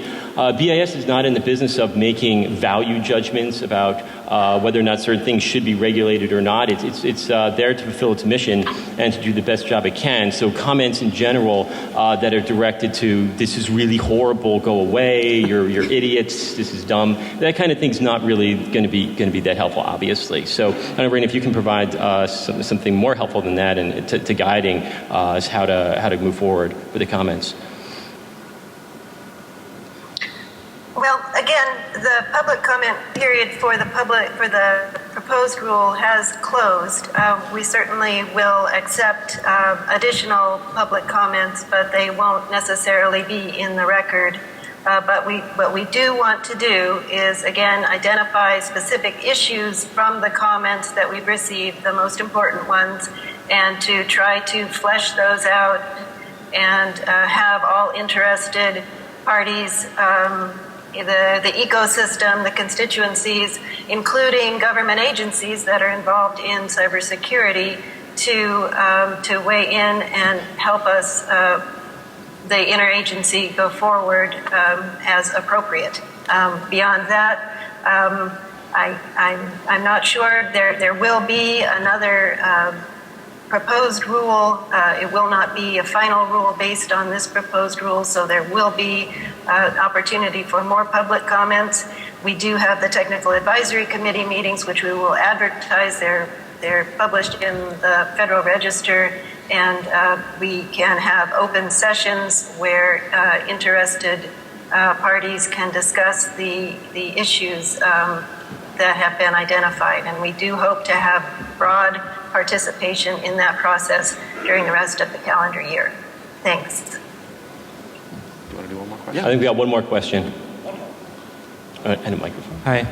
BIS is not in the business of making value judgments about whether or not certain things should be regulated or not. It's there to fulfill its mission and to do the best job it can. So comments in general that are directed to this is really horrible, go away, you're idiots, this is dumb. That kind of thing's not really going to be that helpful, obviously. So, I don't know, Raina, if you can provide something more helpful than that and to guiding us how to move forward with the comments. Well, again, the public comment period for the proposed rule has closed. We certainly will accept additional public comments, but they won't necessarily be in the record. But what we do want to do is, again, identify specific issues from the comments that we've received, the most important ones, and to try to flesh those out and have all interested parties, the ecosystem, the constituencies, including government agencies that are involved in cybersecurity, to weigh in and help us the interagency go forward as appropriate. Beyond that, I'm not sure. There will be another proposed rule. It will not be a final rule based on this proposed rule, so there will be opportunity for more public comments. We do have the Technical Advisory Committee meetings, which we will advertise. They're published in the Federal Register, and we can have open sessions where interested parties can discuss the issues that have been identified. And we do hope to have broad participation in that process during the rest of the calendar year. Thanks. Do you want to do one more question? I think we got one more question. And a microphone. Hi.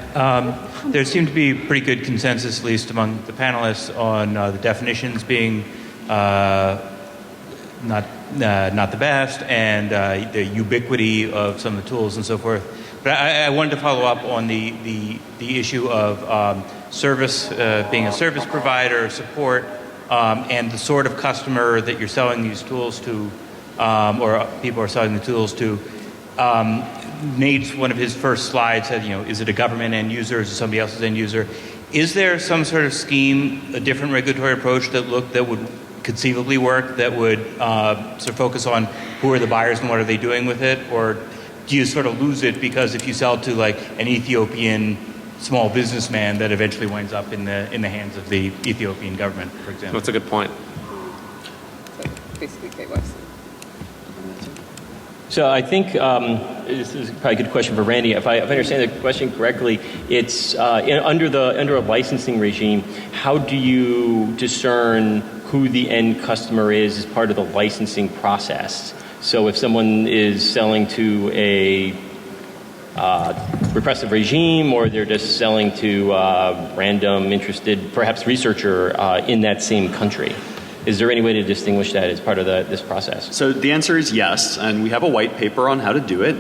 There seemed to be pretty good consensus, at least among the panelists, on the definitions being not the best, and the ubiquity of some of the tools and so forth. But I wanted to follow up on the issue of service, being a service provider, support, and the sort of customer that you're selling these tools to, or people are selling the tools to. Nate's, one of his first slides said, is it a government end user, is it somebody else's end user? Is there some sort of scheme, a different regulatory approach that would conceivably work, that would sort of focus on who are the buyers and what are they doing with it? Or do you sort of lose it because if you sell to like an Ethiopian small businessman, that eventually winds up in the hands of the Ethiopian government, for example? That's a good point. Basically, KYC. So I think this is probably a good question for Randy. If I understand the question correctly, it's under a licensing regime, how do you discern who the end customer is as part of the licensing process? So if someone is selling to a repressive regime, or they're just selling to random interested, perhaps researcher in that same country, is there any way to distinguish that as part of this process? So the answer is yes, and we have a white paper on how to do it.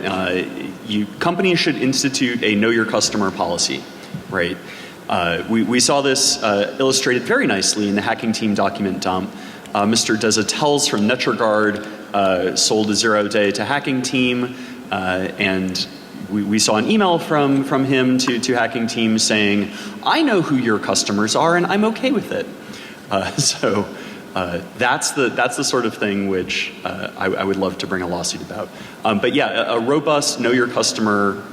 Companies should institute a know your customer policy, right? We saw this illustrated very nicely in the Hacking Team document dump. Mr. Desatels from NetraGuard sold a 0-day to Hacking Team, and we saw an email from him to Hacking Team saying, I know who your customers are and I'm okay with it. That's the sort of thing which I would love to bring a lawsuit about. But yeah, a robust know your customer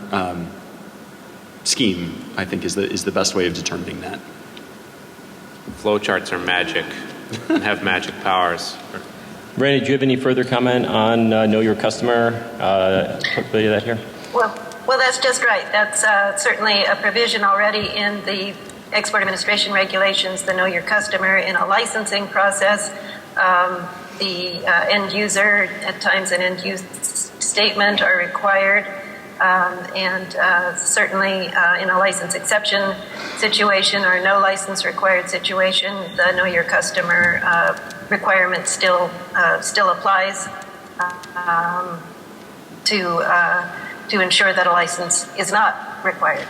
scheme, I think, is the best way of determining that. Flowcharts are magic and have magic powers. Randy, do you have any further comment on know your customer? Applicability of that here? Well, that's just right. That's certainly a provision already in the Export Administration Regulations, the Know Your Customer in a licensing process. The end user, at times an end use statement are required. And certainly in a license exception situation or no license required situation, the Know Your Customer requirement still applies to ensure that a license is not required.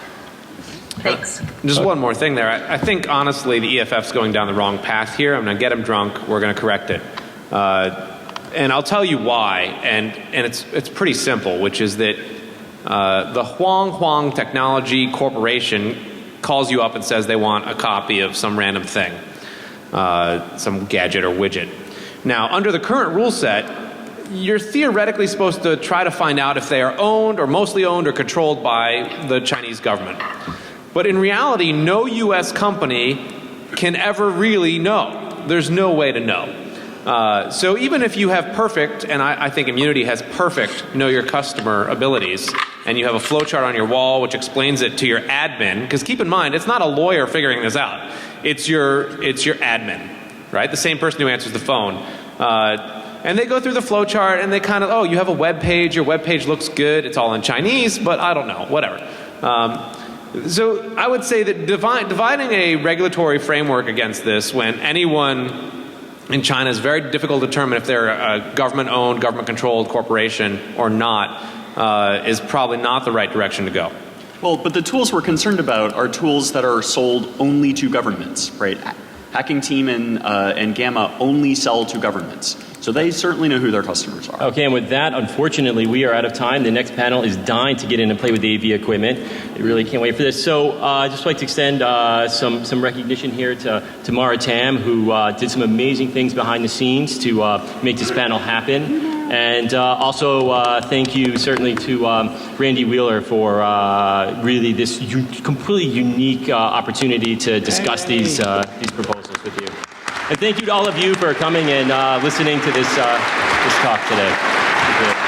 Thanks. Just one more thing there. I think honestly the EFF's going down the wrong path here. I'm going to get them drunk. We're going to correct it. And I'll tell you why. And it's pretty simple, which is that the Huang Technology Corporation calls you up and says they want a copy of some random thing, some gadget or widget. Now, under the current rule set, you're theoretically supposed to try to find out if they are owned or mostly owned or controlled by the Chinese government. But in reality, no U.S. company can ever really know. There's no way to know. So even if you have perfect, and I think Immunity has perfect know your customer abilities, and you have a flowchart on your wall which explains it to your admin, because keep in mind, it's not a lawyer figuring this out. It's your admin, right? The same person who answers the phone. And they go through the flowchart and they kind of, oh, you have a web page, your web page looks good, it's all in Chinese, but I don't know, whatever. So I would say that dividing a regulatory framework against this when anyone in China is very difficult to determine if they're a government-owned, government-controlled corporation or not is probably not the right direction to go. Well, but the tools we're concerned about are tools that are sold only to governments, right? Hacking Team and Gamma only sell to governments. So they certainly know who their customers are. Okay, and with that, unfortunately, we are out of time. The next panel is dying to get in and play with the AV equipment. I really can't wait for this. So I'd just like to extend some recognition here to Mara Tam, who did some amazing things behind the scenes to make this panel happen. And also thank you certainly to Randy Wheeler for really this completely unique opportunity to discuss these proposals with you. And thank you to all of you for coming and listening to this talk today.